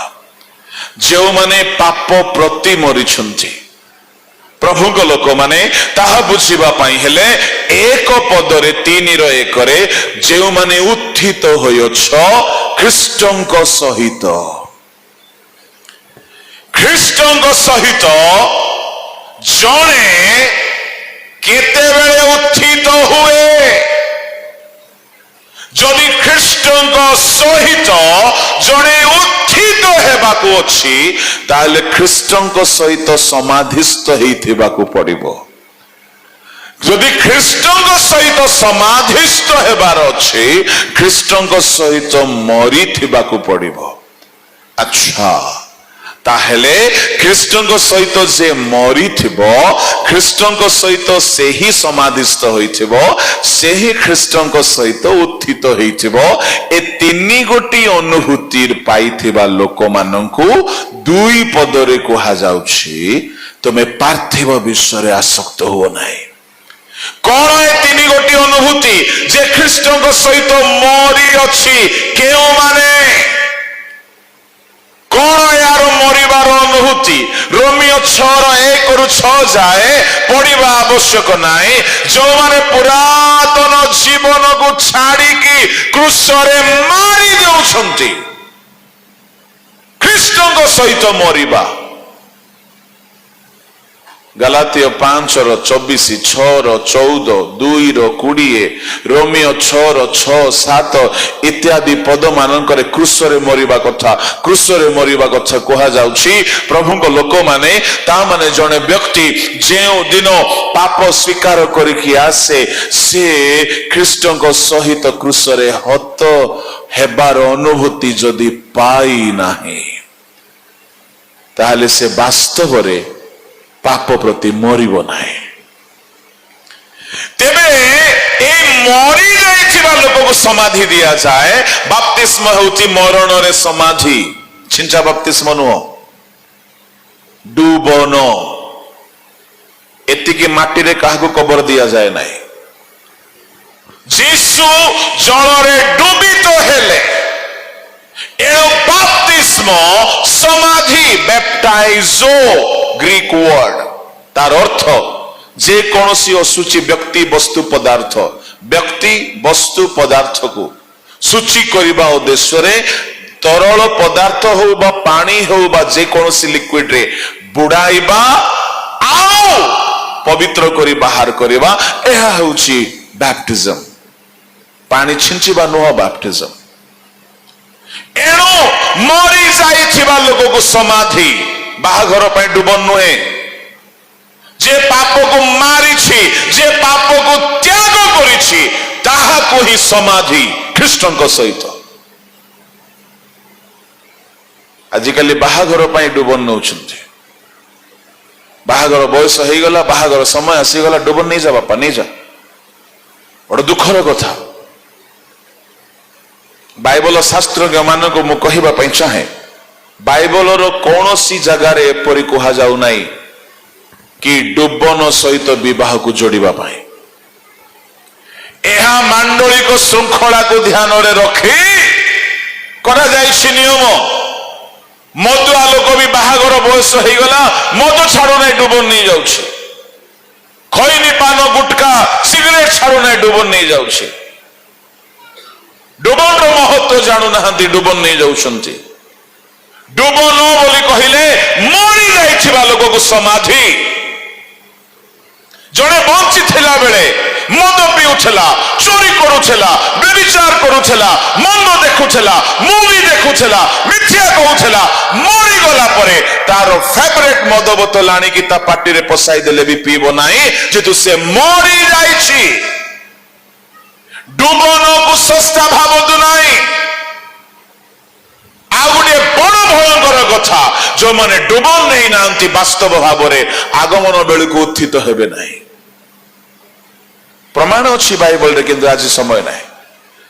जो माने पाप प्रति मरिछंती प्रभुଙ୍କ लोक माने ताहा बुझिबा पई हेले 1 पदरे 3:1 रे जो माने उत्थित होयछ ख्रीष्टंक सहित। ख्रीष्टंक सहित जणे केतेबेले उत्थित हुए? जदि ख्रीष्टंक सहित जणे उत्थित हेबाकु अछि ताले ख्रीष्टंक सहित समाधिस्थ हेइथिबाकु पड़िबो। যদি খ্ରୀଷ୍ଟଙ୍କ ସହିତ ସମାଧିସ୍ଥ ହେବାର ଅଛି ଖ୍ରୀଷ୍ଟଙ୍କ ସହିତ ମରିଥିବାକୁ ପଡିବ। ଆଚ୍ଛା, ତାହେଲେ ଖ୍ରୀଷ୍ଟଙ୍କ ସହିତ ଯେ ମରିଥିବ ଖ୍ରୀଷ୍ଟଙ୍କ ସହିତ ସେହି ସମାଧିସ୍ଥ ହୋଇଥିବ ସେହି ଖ୍ରୀଷ୍ଟଙ୍କ ସହିତ ଉତ୍ଥିତ ହେଇଥିବ। ଏ ତିନି ଗୋଟି ଅନୁଭୂତି ପାଇଥିବା ଲୋକମାନଙ୍କୁ ଦୁଇ ପଦରେ କୁହାଯାଉଛି ତୁମେ ପାର୍ଥିବ ବିଷୟରେ ଆସକ୍ତ ହୁଅ ନାହିଁ। କଣ ଏ ତିନି ଗୋଟି ଅନୁଭୂତି ଯେ ଖ୍ରୀଷ୍ଟଙ୍କ ସହିତ ମରି ଅଛି? କେଉଁମାନେ? କଣ ଏହାର ମରିବାର ଅନୁଭୂତି? ରୋମିଓ 6:1-6 ଯାଏ ପଢିବା ଆବଶ୍ୟକ ନାହିଁ। ଯୋଉମାନେ ପୁରାତନ ଜୀବନକୁ ଛାଡିକି କ୍ରୁଶରେ ମାରି ଦେଉଛନ୍ତି ଖ୍ରୀଷ୍ଟଙ୍କ ସହିତ ମରିବା। ଗଲାତୀୟ 5:24, 6:14, 2:20, ରୋମିଓ 6:6-7 ଇତ୍ୟାଦି ପଦ ମାନଙ୍କରେ କ୍ରୁଶରେ ମରିବା କଥା କୁହାଯାଉଛି। ପ୍ରଭୁଙ୍କ ଲୋକମାନେ ତାମାନେ ଜଣେ ବ୍ୟକ୍ତି ଯେଉଁ ଦିନ ପାପ ସ୍ୱୀକାର କରିକି ଆସେ ସେ ଖ୍ରୀଷ୍ଟଙ୍କ ସହିତ କ୍ରୁଶରେ ହତ ହେବାର ଅନୁଭୂତି ଯଦି ପାଇନାହିଁ ତାହେଲେ ସେ ବାସ୍ତବରେ ପାପ ପ୍ରତି ମରିବ ନାହିଁ। ତେବେ এই ମରି ଯାଇଥିବା ଲୋକକୁ ସମାଧି ଦିଆଯାଏ। ବାପ୍ତିସ୍ମ ହେଉଛି ମରଣରେ ସମାଧି। ଛିଞ୍ଚା ବାପ୍ତିସ୍ମ ନୁହଁ, ଡୁବନ। ଏତିକି ମାଟିରେ କାହାକୁ କବର ଦିଆଯାଏ ନାହିଁ। ଯୀଶୁ ଜଳରେ ଡୁବିତ ହେଲେ ଏଣୁ ବାପ୍ତିସ୍ମ ସମାଧି, ବ୍ୟାପ୍ଟାଇଜୋ ଗ୍ରୀକ ওয়ার্ড, তার অর্থ যে কৌশি অসুচি ব্যক্তি বস্তু পদার্থକୁ সূচি করিবা উদ্দেশ্যে তরল পদার্থ হউ বা পানি হউ বা যে কৌশি লিকুইড রে বুড়াইবা আও পবিত্র করি বাহার করিবা, ଏହା ହେଉଛି ব্যাপটিজম। পানি ছিঞ্চিবা নୁହଁ ବ୍ୟାପ୍ଟିଜମ। ଏଣୁ ମରି ଯାଇଥିବା ଲୋକକୁ ସମାଧି, ବାହାଘର ପାଇଁ ଡୁବନ ନୁହେଁ। ଯେ ପାପକୁ ମାରିଛି, ଯେ ପାପକୁ ତ୍ୟାଗ କରିଛି ତାହାକୁ ହିଁ ସମାଧି ଖ୍ରୀଷ୍ଟଙ୍କ ସହିତ। ଆଜିକାଲି ବାହାଘର ପାଇଁ ଡୁବନ ନେଉଛନ୍ତି। ବାହାଘର ବୟସ ହେଇଗଲା, ବାହାଘର ସମୟ ଆସିଗଲା, ଡୁବନ ନେଇଯା ବାପା ନେଇଯା। ବଡ ଦୁଃଖର କଥା। ବାଇବଲ ଶାସ୍ତ୍ରଜ୍ଞ ମାନଙ୍କୁ ମୁଁ କହିବା ପାଇଁ ଚାହେଁ, ବାଇବଲର କୌଣସି ଜାଗାରେ ଏପରି କୁହାଯାଉ ନାହିଁ କି ଡୁବନ ସହିତ ବିବାହକୁ ଯୋଡ଼ିବା ପାଇଁ। ଏହା ମାଣ୍ଡଳିକ ଶୃଙ୍ଖଳାକୁ ଧ୍ୟାନରେ ରଖି କରାଯାଇଛି ନିୟମ। ମଦୁଆ ଲୋକ ବି ବାହାଘର ବୟସ ହେଇଗଲା, ମଦ ଛାଡୁନାହିଁ, ଡୁବନ ନେଇଯାଉଛି। ଖଇନି, ପାନ, ଗୁଟକା, ସିଗାରେଟ ଛାଡୁନାହିଁ, ଡୁବନ ନେଇଯାଉଛି। ଡୁବନର ମହତ୍ଵ ଜାଣୁନାହାନ୍ତି, ଡୁବନ ନେଇଯାଉଛନ୍ତି। ଡୁବନ ବୋଲି କହିଲେ ମରି ଯାଇଥିବା ଲୋକକୁ ସମାଧି। ଜଣେ ବଞ୍ଚିଥିଲା ବେଳେ ମଦ ପିଉଥିଲା, ଚୋରି କରୁଥିଲା, ବ୍ୟଭିଚାର କରୁଥିଲା, ମନ୍ଦ ଦେଖୁଥିଲା, ମୁଭି ଦେଖୁଥିଲା, ମିଥ୍ୟା କହୁଥିଲା, ମରିଗଲା ପରେ ତାର ଫେଭରେଟ ମଦ ବୋତଲ ଆଣିକି ତା ପାଟିରେ ପଶାଇ ଦେଲେ ବି ପିଇବ ନାହିଁ, ଯେହେତୁ ସେ ମରି ଯାଇଛି। ଡୁବନକୁ ଶସ୍ତା ଭାବନ୍ତୁ ନାହିଁ। ଆଉ ଗୋଟିଏ ବଡ ଭୟଙ୍କର କଥା, ଯୋଉମାନେ ଡୁବନ ନେଇନାହାନ୍ତି ବାସ୍ତବ ଭାବରେ ଆଗମନ ବେଳକୁ ଉତ୍ଥିତ ହେବେ ନାହିଁ। ପ୍ରମାଣ ଅଛି ବାଇବଲରେ, କିନ୍ତୁ ଆଜି ସମୟ ନାହିଁ।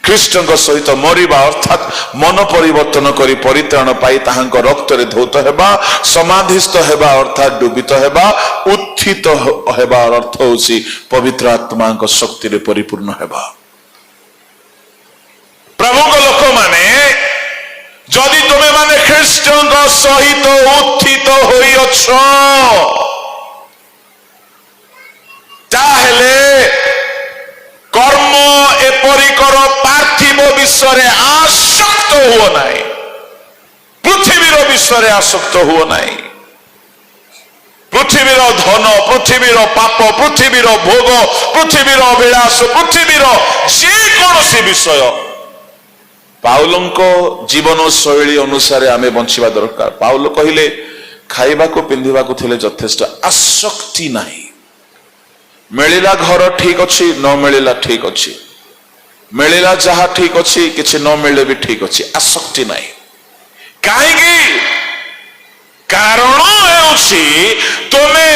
ଖ୍ରୀଷ୍ଟଙ୍କ ସହିତ ମରିବା ଅର୍ଥାତ୍ ମନ ପରିବର୍ତ୍ତନ କରି ପରିତ୍ରାଣ ପାଇ ତାହାଙ୍କ ରକ୍ତରେ ଧୌତ ହେବା, ସମାଧିସ୍ଥ ହେବା ଅର୍ଥାତ୍ ଡୁବିତ ହେବା, ଉତ୍ଥିତ ହେବାର ଅର୍ଥ ହେଉଛି ପବିତ୍ର ଆତ୍ମାଙ୍କ ଶକ୍ତିରେ ପରିପୂର୍ଣ୍ଣ ହେବା। ପ୍ରଭୁଙ୍କ ଲୋକମାନେ, ଯଦି ତୁମେ ମାନେ ଖ୍ରୀଷ୍ଟଙ୍କ ସହିତ ଉତ୍ଥିତ ହୋଇଅଛ ତାହେଲେ କର୍ମ ଏପରି କର, ପାର୍ଥିବ ବିଷୟରେ ଆସକ୍ତ ହୁଅ ନାହିଁ, ପୃଥିବୀର ବିଷୟରେ ଆସକ୍ତ ହୁଅ ନାହିଁ। ପୃଥିବୀର ଧନ, ପୃଥିବୀର ପାପ, ପୃଥିବୀର ଭୋଗ, ପୃଥିବୀର ଅଭିଳାଷ, ପୃଥିବୀର ଯେକୌଣସି ବିଷୟ ପାଉଲଙ୍କ ଜୀବନ ଶୈଳୀ ଅନୁସାରେ ଆମେ ବଞ୍ଚିବା ଦରକାର। ପାଉଲ କହିଲେ ଖାଇବାକୁ ପିନ୍ଧିବାକୁ ଥିଲେ ଯଥେଷ୍ଟ, ଆସକ୍ତି ନାହିଁ। मिलिला घर ठीक अच्छी न मिलिला ठीक अच्छी मिलिला जहा ठीक अच्छी किसी न मिले भी ठीक अच्छी आसक्ति नहीं कहीं कारण तुमे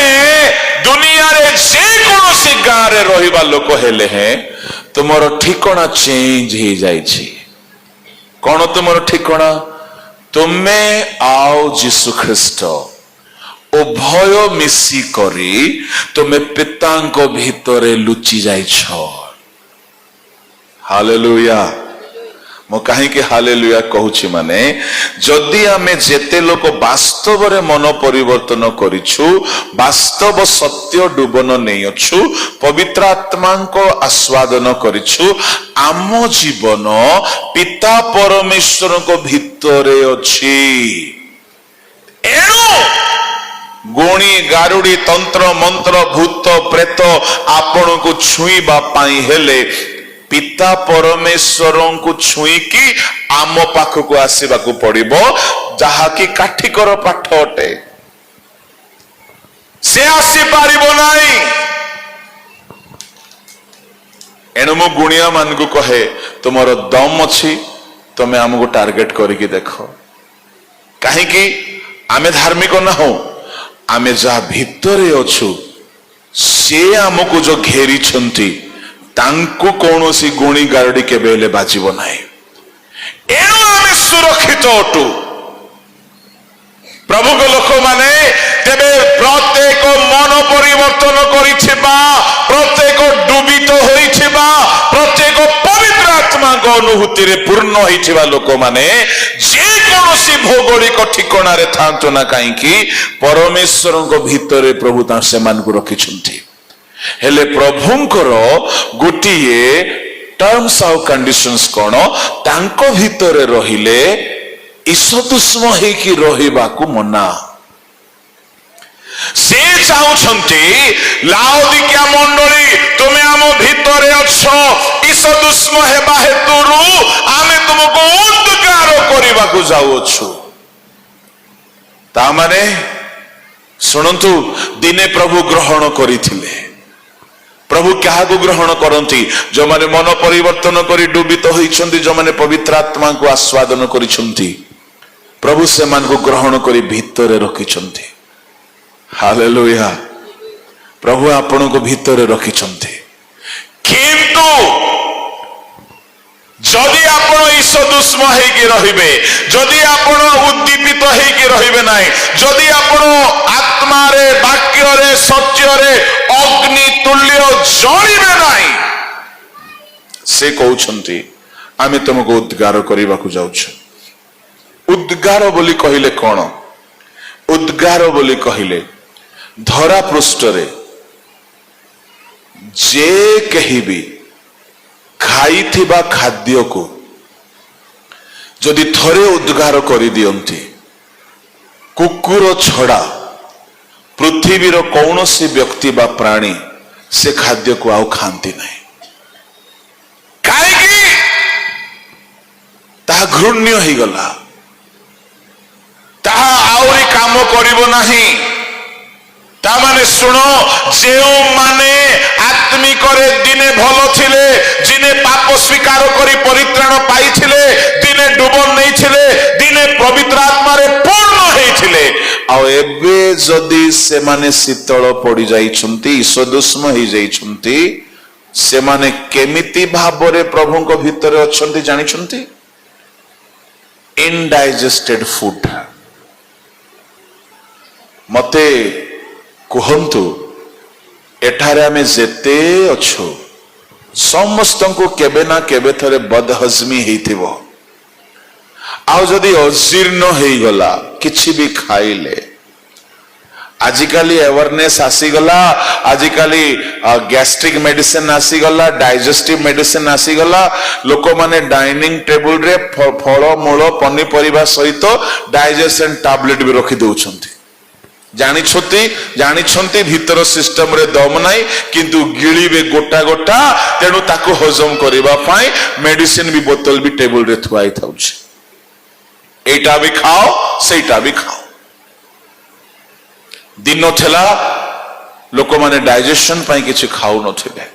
दुनिया रे जे कौन गाँव रे रहिबा लोक हेले हैं तुमर ठिकना चेंज हो जाइछि कौन तुमर ठिकना तुमे आओ यीशु ख्रीस्ट उभय मिसी करी तुमे पितांक भितरे लुचि जाइछ हालेलुया मो कहीं हालेलुया कहूची माने जदि आमे जेते लोक वास्तव रे मन परिवर्तन करिछु वास्तव सत्य डुबन नहीं अछु पवित्र आत्मा को आस्वादन करिछु आम जीवन पिता परमेश्वर को भितरे अछि एणु गुणी गारुड़ी तंत्र मंत्र भूत प्रेत आपण को छुईबा पाई हेले पिता परमेश्वर को छुईकी आम पाखक आसवा को पड़िबो जहाकी काठिकर पाठ अटे से आसी पारिबो नाही एणु मु गुणिया मान को कहे तुमर दम अछि तमे हमको टार्गेट करके देखो कहीं आमे धार्मिक ना हो आमे जा भितरे अछु से हमको जो घेरी छंती तांकु कौनसी गुणी गारडी केबे हेले बाजिबो नाही एणु आमे सुरक्षित अटु प्रभु को लोक माने तेबे प्रत्येक मन परिवर्तन करिछिबा प्रत्येक डुबित होइछिबा प्रत्येक पवित्र आत्मा को अनुभूति रे पूर्ण होइछिबा लोक माने जे कोनोसी भौगोलिक ठिकाना रे थांतो ना काई कि परमेश्वर को भितरे प्रभु ता सेमान को रखिछंती हेले प्रभुंकर गोटिए टर्म्स ऑफ कंडीशंस कौन तांको भितरे रहिले ईशदुष्म हेकी रहिबा को मना से चाहुछंती लाउदिकिया मंडली तुमे आम भितरे अछो ईशदुष्म हेबा हेतुरु आमे तुमको उद्गार करिबा को जाउछु ता माने सुनंतु दिने प्रभु ग्रहण करिथिले प्रभु क्या ग्रहण करती जो माने मन परिवर्तन करी डुबित होइछंती जो माने पवित्र आत्मा को आस्वादन करिछंती प्रभु से मान को ग्रहण करी भितरे रखिछंती हालेलुया प्रभु आपण को भितरे रखिछंती किंतु जदि आपण ईशदुष्म हेकी रहिबे जदि आपण उद्दीपित हेकी रहिबे नाही जदि आपण आत्मा रे वाक्य रे सत्य रे अग्नि तुल्य जळिबे नाही से कहउछंती आमे तुमको उद्गार करिबा को जाउछु उद्गार बोली कहिले कोन उद्गार बोली कहिले धरा पृष्ठ रे जे कहिबी खाई थिबा खाद्य को जदि थरे उद्गार करि दियंती कुकुर छड़ा पृथ्वीर कौनसी व्यक्ति बा प्राणी से खाद्य को आउ खांती नहीं काहेकि ता घृण्य हो गला ता आउरी काम करिबो नाही ता माने सुनो जेउ माने आत्मिक रे दिने भलो थिले जिने पाप स्वीकार करी परित्राण पाई थिले दिने डुबन नहीं थिले दिने पवित्र आत्मा रे पूर्ण हेई थिले आ एबे जदी से माने शीतल पड़ी जाई छंती ईशदुष्म हेई जाई छंती से माने केमिति भाबरे प्रभु को भितरे अछंती जानि छंती इनडाइजेस्टेड फूड मते कहतु एठारे आमे जेते अच्छो समस्त को केबे ना केबे थरे बदहजमी हेइथिबो आ जदि अजीर्ण हेई गला किछि भी खाइले आजिकाली अवेयरनेस आसी गला आजिकाली गैस्ट्रिक मेडिसिन आसी गला डाइजेस्टिव मेडिसिन आसी गला लोक माने डाइनिंग टेबल रे फल मूल पनीपरिबा सहित डाइजेशन टैबलेट भी रखि दउछंती जानी भीतर सिस्टम रे दम नाई किंतु गिळीबे गोटा गोटा तेणु ताको हजम करिबा पाई मेडिसिन भी बोतल भी टेबल रे थुआई थाउछ एटा भी खाओ सेटा भी खाओ दिन थेला लोक माने डाइजेशन पाई किछि खाउ नथिले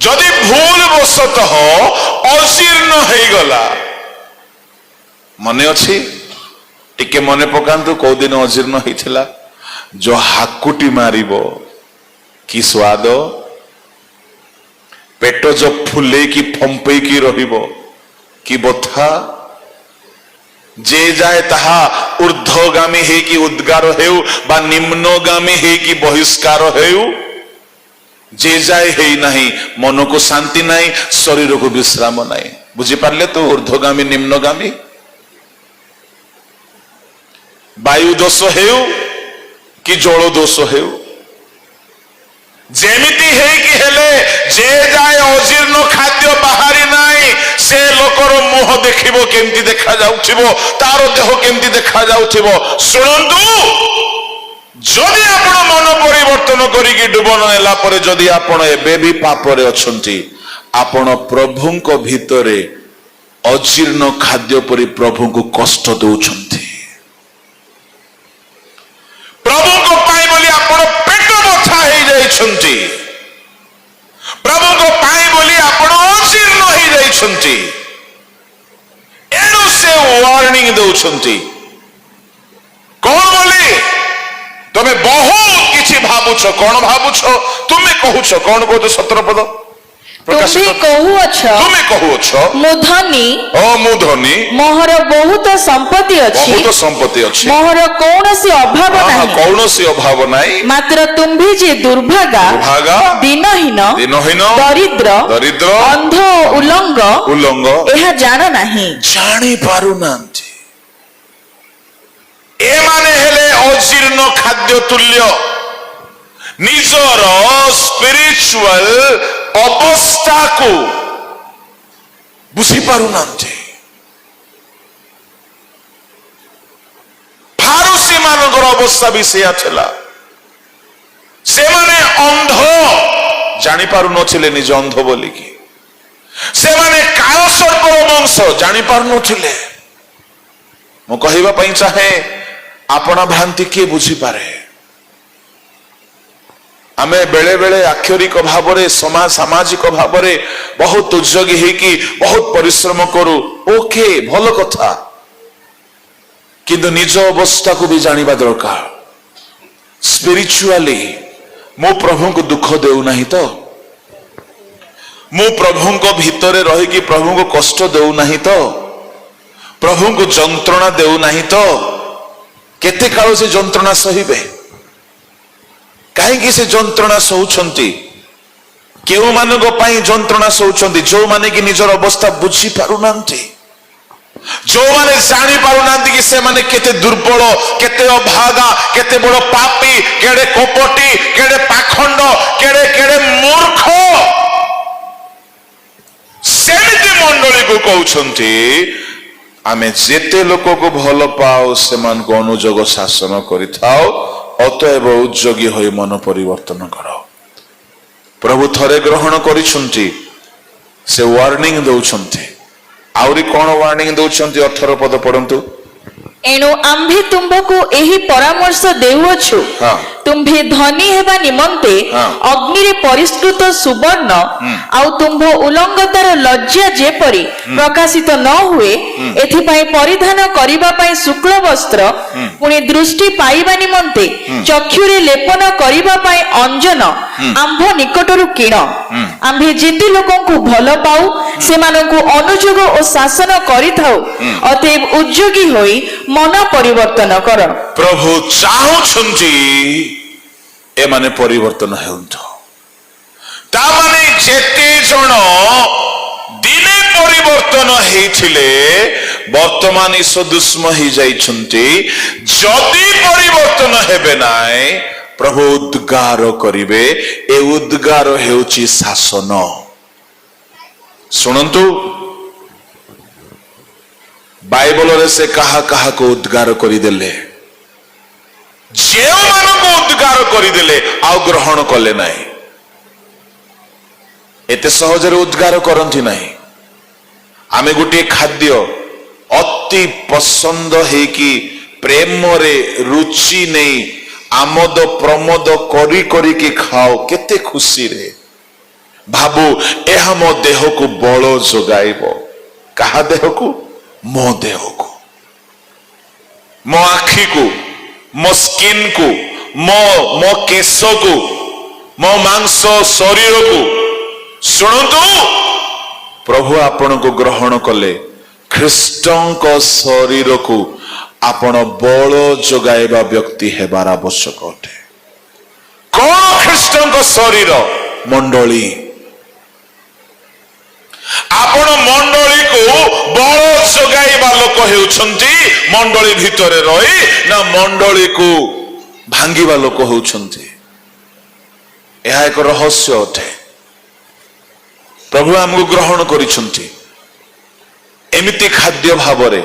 जदि भूल बशतः अजीर्ण हो गला मने अछि टिके मने पकांतु को दिन अजीर्ण होइथिला जो हाकुटी मारिबो कि स्वाद पेट जो फुले की फंपे की रहिबो कि बथा जे जाए ताहा ऊर्ध्वगामी हे कि उद्गार हेउ बा निम्नगामी हे कि बहिष्कार हेउ जे जाए हे नहीं मन को शांति नहीं शरीर को विश्राम नहीं बुझी पारले तो ऊर्ध्वगामी निम्नगामी वायु दोष हेउ कि जल दोष हेउ जेमिति है कि हेले जे जाए अजीर्ण खाद्य बाहरी नाही से लोकर मुह देखिबो केमती देखा जाउथिबो तार देह केमती देखा जाउथिबो सुनंतु जदि आपण मन परिवर्तन करिकि डुबन नेला परे जदि आपण एबे भी पापरे अछंती आपण प्रभुंको भितरे अजीर्ण खाद्य परि प्रभुंको कष्ट दउछंती प्रभुंको पाई बोली आपण पेट बथा हे जाइछंती प्रभुंको पाई बोली आपण अजीर्ण हे जाइछंती एनु से वार्निंग दउछंती कोन बोली तमे बहुत किछि भाबुछ कोन भाबुछ तुमे कहूछ कोन कहत 17 पद तुम्हें कहुअछ मु धनी मोहर बहुत संपत्ति अछि मोहर कौनसी अभाव नाही मात्र तुम्भी जे दुर्भागा दिनहीन दरिद्र अंध उलंग एहा जान नाही जानी पारु नांती ए माने हेले अजीर्ण खाद्य तुल्य निजर स्पिरिचुअल अवस्था को बुझी पारु नांती फारूसी मानकर अवस्था भी सेया थिला से माने अंध जानी पारु नथिले निज अंध बोली की से माने काल सर्पर वंश जानी पारु नथिले मु कहिबा पई चाहे आपना भ्रांति के बुझी पारे आमे बेले बेले आक्षरिक भावरे समाज सामाजिक भावरे बहुत उद्योगी है कि बहुत परिश्रम करू ओके भलो कथा किंतु निज अवस्था को भी जानिबा दरकार स्पिरिचुअली मो प्रभु को दुख देउ नहीं तो मो प्रभु को भीतरे रही कि प्रभु को कष्ट देउ नहीं तो प्रभु को जंत्रणा देउ नहीं तो केते काल से जंत्रणा सहिबे कहीं से जंत्रणा सहउछंती केउ मानको पई जंत्रणा सहउछंती जो माने कि निजर अवस्था बुझी पारु नांती जो माने जानी पारु नांती कि से माने केते दुर्बल केते अभागा केते बड़ पापी केडे कपटी केडे पाखंड केडे केडे मूर्ख सेमिति मंडली को कहउछंती आमे जेते लोक को भलो पाओ सेमान को अनुजोग शासन करिथाओ अतएव उद्योगी होई मन परिवर्तन करो प्रभु थरे ग्रहण करिसुंती से वार्निंग दउछंती आउरी कोन वार्निंग दउछंती 18 पद पढंतु एणु आम्भे तुमको एही परामर्श देउछु तुम्भे धनी हेबा निमंते अग्नि रे परिष्कृत सुवर्ण आउ तुम्भ उलंगतार लज्जा जेपरि प्रकाशित न हुए एथि पई परिधान करिबा पई शुक्ल वस्त्र पुनी दृष्टि पाइबा निमंते चक्षुरे लेपन करिबा पई अंजन आम्भ निकटरु किण आम्भे जेते लोकंकु भलो पाऊ सेमानंकु अनुजोग ओ शासन करिथाउ अतएव उद्योगी होई मन परिवर्तन कर प्रभु चाहुछंती ए माने परिवर्तन हेउंतो ता माने जेते जण दिने परिवर्तन हेथिले वर्तमान सदुष्म ही जाइछंती जदि परिवर्तन हेबे नाय प्रभु उद्गार करिवे ए उद्गार हेउची शासन सुनंतु बाइबल रे से कहा कहा को उद्गार करिदेले जेउ मान को उद्गार करिदेले आउ ग्रहण कले नाही एते सहज रे उद्गार करंती नाही आमे गुटे खाद्य अति पसंद हे कि प्रेम रे रुचि नहीं ଆମୋଦ ପ୍ରମୋଦ କରି କରିକି ଖାଅ କେତେ ଖୁସିରେ। ଭାବୁ ଏହା ମୋ ଦେହକୁ ବଳ ଯୋଗାଇବ। କାହା ଦେହକୁ? ମୋ ଦେହକୁ, ମୋ ଆଖିକୁ, ମୋ ସ୍କିନକୁ, ମୋ କେଶକୁ, ମୋ ମାଂସ ଶରୀରକୁ। ଶୁଣନ୍ତୁ, ପ୍ରଭୁ ଆପଣଙ୍କୁ ଗ୍ରହଣ କଲେ, ଖ୍ରୀଷ୍ଟଙ୍କ ଶରୀରକୁ ଆପଣ ବଳ ଯୋଗାଇବା ବ୍ୟକ୍ତି ହେବାର ଆବଶ୍ୟକ ଅଟେ। କଣ ଖ୍ରୀଷ୍ଟଙ୍କ ଶରୀର? ମଣ୍ଡଳୀ। ଆପଣ ମଣ୍ଡଳୀକୁ ବଳ ଯୋଗାଇବା ଲୋକ ହେଉଛନ୍ତି ମଣ୍ଡଳୀ ଭିତରେ ରହି, ନା ମଣ୍ଡଳୀକୁ ଭାଙ୍ଗିବା ଲୋକ ହେଉଛନ୍ତି? ଏହା ଏକ ରହସ୍ୟ ଅଟେ। ପ୍ରଭୁ ଆମକୁ ଗ୍ରହଣ କରିଛନ୍ତି ଏମିତି ଖାଦ୍ୟ ଭାବରେ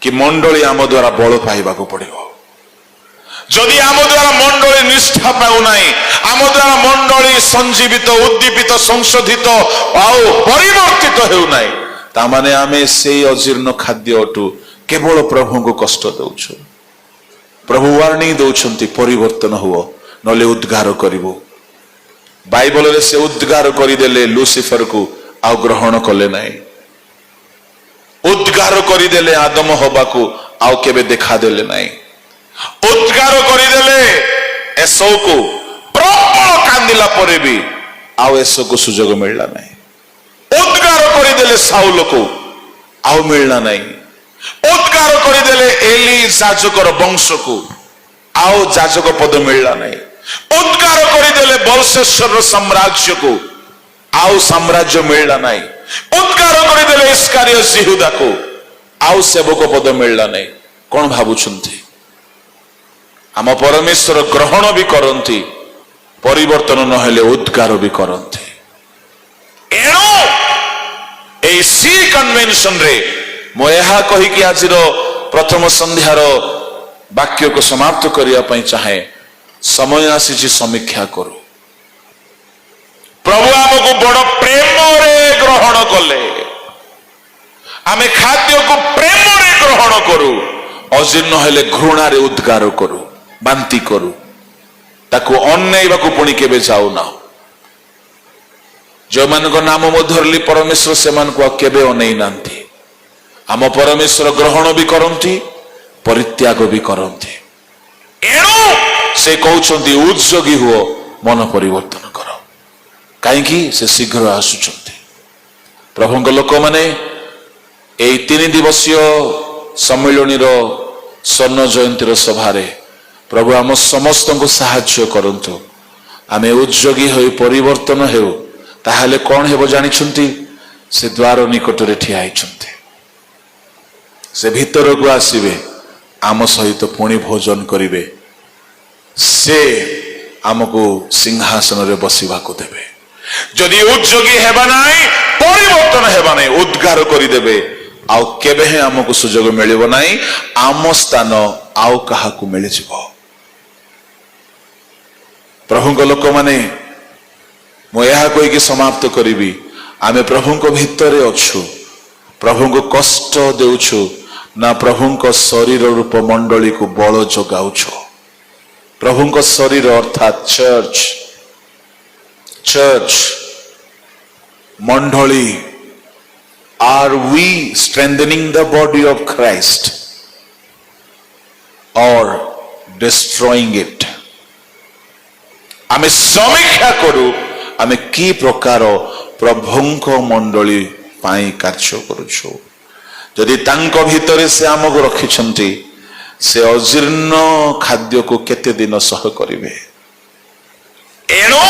କି ମଣ୍ଡଳୀ ଆମ ଦ୍ୱାରା ବଳ ପାଇବାକୁ ପଡିବ। ଯଦି ଆମ ଦ୍ୱାରା ମଣ୍ଡଳୀ ନିଷ୍ଠା ପାଉନାହିଁ, ଆମ ଦ୍ୱାରା ମଣ୍ଡଳୀ ସଞ୍ଜୀବିତ, ଉଦ୍ଦୀପିତ, ସଂଶୋଧିତ ଆଉ ପରିବର୍ତ୍ତିତ ହେଉନାହିଁ, ତାମାନେ ଆମେ ସେଇ ଅଜୀର୍ଣ୍ଣ ଖାଦ୍ୟ ଅଟୁ, କେବଳ ପ୍ରଭୁଙ୍କୁ କଷ୍ଟ ଦେଉଛୁ। ପ୍ରଭୁ ୱାର୍ଣ୍ଣିଂ ଦେଉଛନ୍ତି, ପରିବର୍ତ୍ତନ ହୁଅ ନହେଲେ ଉଦ୍ଗାର କରିବୁ। ବାଇବଲରେ ସେ ଉଦ୍ଗାର କରିଦେଲେ, ଲୁସିଫରକୁ ଆଉ ଗ୍ରହଣ କଲେ ନାହିଁ। ଉଦ୍ଗାର କରିଦେଲେ ଆଦମ ହବାକୁ, ଆଉ କେବେ ଦେଖାଦେଲେ ନାହିଁ। ଉଦ୍ଗାର କରିଦେଲେ ଏସଉକୁ, ପ୍ରବଳ କାନ୍ଦିଲା ପରେ ବି ଆଉ ଏସଉକୁ ସୁଯୋଗ ମିଳିଲା ନାହିଁ। ଉଦ୍ଗାର କରିଦେଲେ ସାଉଲକୁ, ଆଉ ମିଳିଲା ନାହିଁ। ଉଦ୍ଗାର କରିଦେଲେ ଏଲି ଯାଜକର ବଂଶକୁ, ଆଉ ଯାଜକ ପଦ ମିଳିଲା ନାହିଁ। ଉଦ୍ଗାର କରିଦେଲେ ବଲଶେଶ୍ୱରର ସାମ୍ରାଜ୍ୟକୁ, ଆଉ ସାମ୍ରାଜ୍ୟ ମିଳିଲା ନାହିଁ। ଉଦ୍ଗାର କରିଦେଲେ ଇସ୍କାରିୟତ ଯିହୁଦାକୁ, ଆଉ ସେବକ ପଦ ମିଳିଲା ନାହିଁ। କଣ ଭାବୁଛନ୍ତି? ଆମ ପରମେଶ୍ୱର ଗ୍ରହଣ ବି କରନ୍ତି, ପରିବର୍ତ୍ତନ ନହେଲେ ଉଦ୍ଗାର ବି କରନ୍ତି। ଏଣୁ এই ସି କନଭେନସନରେ ମୁଁ ଏହା କହିକି ଆଜିର ପ୍ରଥମ ସନ୍ଧ୍ୟାର ବାକ୍ୟକୁ ସମାପ୍ତ କରିବା ପାଇଁ ଚାହେଁ, ସମୟ ଆସିଛି ସମୀକ୍ଷା କରୁ। ପ୍ରଭୁ ଆମକୁ ବଡ଼ ପ୍ରେମରେ ଗ୍ରହଣ କଲେ, ଆମେ ଖାଦ୍ୟକୁ ପ୍ରେମରେ ଗ୍ରହଣ କରୁ, ଅଜୀର୍ଣ୍ଣ ହେଲେ ଘୃଣାରେ ଉଦ୍ଗାର କରୁ, ବାନ୍ତି କରୁ, ତାକୁ ଅନେଇବାକୁ ପୁଣି କେବେ ଯାଉନା। ଯେଉଁମାନଙ୍କ ନାମ ମୁଁ ଧରିଲି ପରମେଶ୍ୱର, ସେମାନଙ୍କୁ ଆଉ କେବେ ଅନେଇ ନାହାନ୍ତି। ଆମ ପରମେଶ୍ୱର ଗ୍ରହଣ ବି କରନ୍ତି, ପରିତ୍ୟାଗ ବି କରନ୍ତି। ଏଣୁ ସେ କହୁଛନ୍ତି ଉଦ୍ଯୋଗୀ ହୁଅ, ମନ ପରିବର୍ତ୍ତନ କର। କାହିଁକି? ସେ ଶୀଘ୍ର ଆସୁଛନ୍ତି। ପ୍ରଭୁଙ୍କ ଲୋକମାନେ ଏହି 3 ଦିବସୀୟ ସମ୍ମିଳନୀର ସ୍ୱର୍ଣ୍ଣ ଜୟନ୍ତୀର ସଭାରେ ପ୍ରଭୁ ଆମ ସମସ୍ତଙ୍କୁ ସାହାଯ୍ୟ କରନ୍ତୁ। ଆମେ ଉଦ୍ଯୋଗୀ ହୋଇ ପରିବର୍ତ୍ତନ ହେଉ। ତାହେଲେ କଣ ହେବ ଜାଣିଛନ୍ତି? ସେ ଦ୍ୱାର ନିକଟରେ ଠିଆ ହେଇଛନ୍ତି, ସେ ଭିତରକୁ ଆସିବେ, ଆମ ସହିତ ପୁଣି ଭୋଜନ କରିବେ, ସେ ଆମକୁ ସିଂହାସନରେ ବସିବାକୁ ଦେବେ। ଯଦି ଉଦ୍ଯୋଗୀ ହେବା ନାହିଁ, ପରିବର୍ତ୍ତନ ହେବା ନାହିଁ, ଉଦ୍ଗାର କରିଦେବେ, ଆଉ କେବେ ହିଁ ଆମକୁ ସୁଯୋଗ ମିଳିବ ନାହିଁ। ଆମ ସ୍ଥାନ ଆଉ କାହାକୁ ମିଳିଯିବ। ପ୍ରଭୁଙ୍କ ଲୋକମାନେ, ମୁଁ ଏହା କହିକି ସମାପ୍ତ କରିବି, ଆମେ ପ୍ରଭୁଙ୍କ ଭିତରେ ଅଛୁ, ପ୍ରଭୁଙ୍କୁ କଷ୍ଟ ଦେଉଛୁ ନା ପ୍ରଭୁଙ୍କ ଶରୀର ରୂପ ମଣ୍ଡଳୀକୁ ବଳ ଯୋଗାଉଛୁ? ପ୍ରଭୁଙ୍କ ଶରୀର ଅର୍ଥାତ୍ ଚର୍ଚ୍ଚ ମଣ୍ଡଳୀ, are we strengthening the body of Christ or destroying it? ଆମେ ସମୀକ୍ଷା କରୁ, ଆମେ କି ପ୍ରକାର ପ୍ରଭୁଙ୍କ ମଣ୍ଡଳୀ ପାଇଁ କାର୍ଯ୍ୟ କରୁଛୁ। ଯଦି ତାଙ୍କ ଭିତରେ ସେ ଆମକୁ ରଖିଛନ୍ତି, ସେ ଅଜୀର୍ଣ୍ଣ ଖାଦ୍ୟକୁ କେତେ ଦିନ ସହ କରିବେ? ଏଣୁ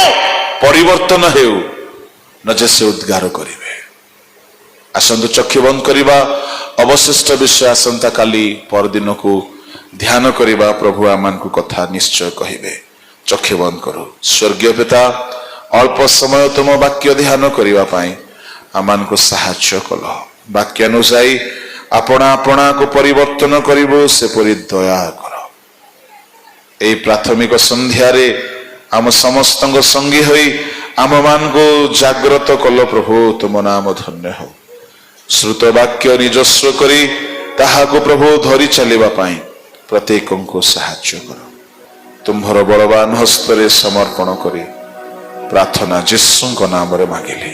ପରିବର୍ତ୍ତନ ହେଉ, ନଚେତ୍ ସେ ଉଦ୍ଗାର କରିବେ। ଆସନ୍ତୁ ଚକ୍ଷୁ ବନ୍ଦ କରିବା। ଅବଶିଷ୍ଟ ବିଷୟ ଆସନ୍ତା କାଲି ପରଦିନକୁ ଧ୍ୟାନ କରିବା। ପ୍ରଭୁ ଆମମାନଙ୍କୁ କଥା ନିଶ୍ଚୟ କହିବେ। ଚକ୍ଷୁ ବନ୍ଦ କରୁ। ସ୍ୱର୍ଗୀୟ ପିତା, ଅଳ୍ପ ସମୟ ତୁମ ବାକ୍ୟ ଧ୍ୟାନ କରିବା ପାଇଁ ଆମମାନଙ୍କୁ ସାହାଯ୍ୟ କଲ। ବାକ୍ୟ ଅନୁଯାୟୀ ଆପଣାକୁ ପରିବର୍ତ୍ତନ କରିବୁ, ସେପରି ଦୟା କର। ଏହି ପ୍ରାଥମିକ ସନ୍ଧ୍ୟାରେ ଆମ ସମସ୍ତଙ୍କ ସଙ୍ଗୀ ହୋଇ ଆମମାନଙ୍କୁ ଜାଗ୍ରତ କଲ। ପ୍ରଭୁ ତୁମ ନାମ ଧନ୍ୟ ହେଉ। ଶ୍ରୁତ ବାକ୍ୟ ନିଜସ୍ୱ କରି ତାହାକୁ ପ୍ରଭୁ ଧରି ଚାଲିବା ପାଇଁ ପ୍ରତ୍ୟେକଙ୍କୁ ସାହାଯ୍ୟ କର। ତୁମ୍ଭର ବଳବାନ ହସ୍ତରେ ସମର୍ପଣ କରି ପ୍ରାର୍ଥନା ଯୀଶୁଙ୍କ ନାମରେ ମାଗିଲି।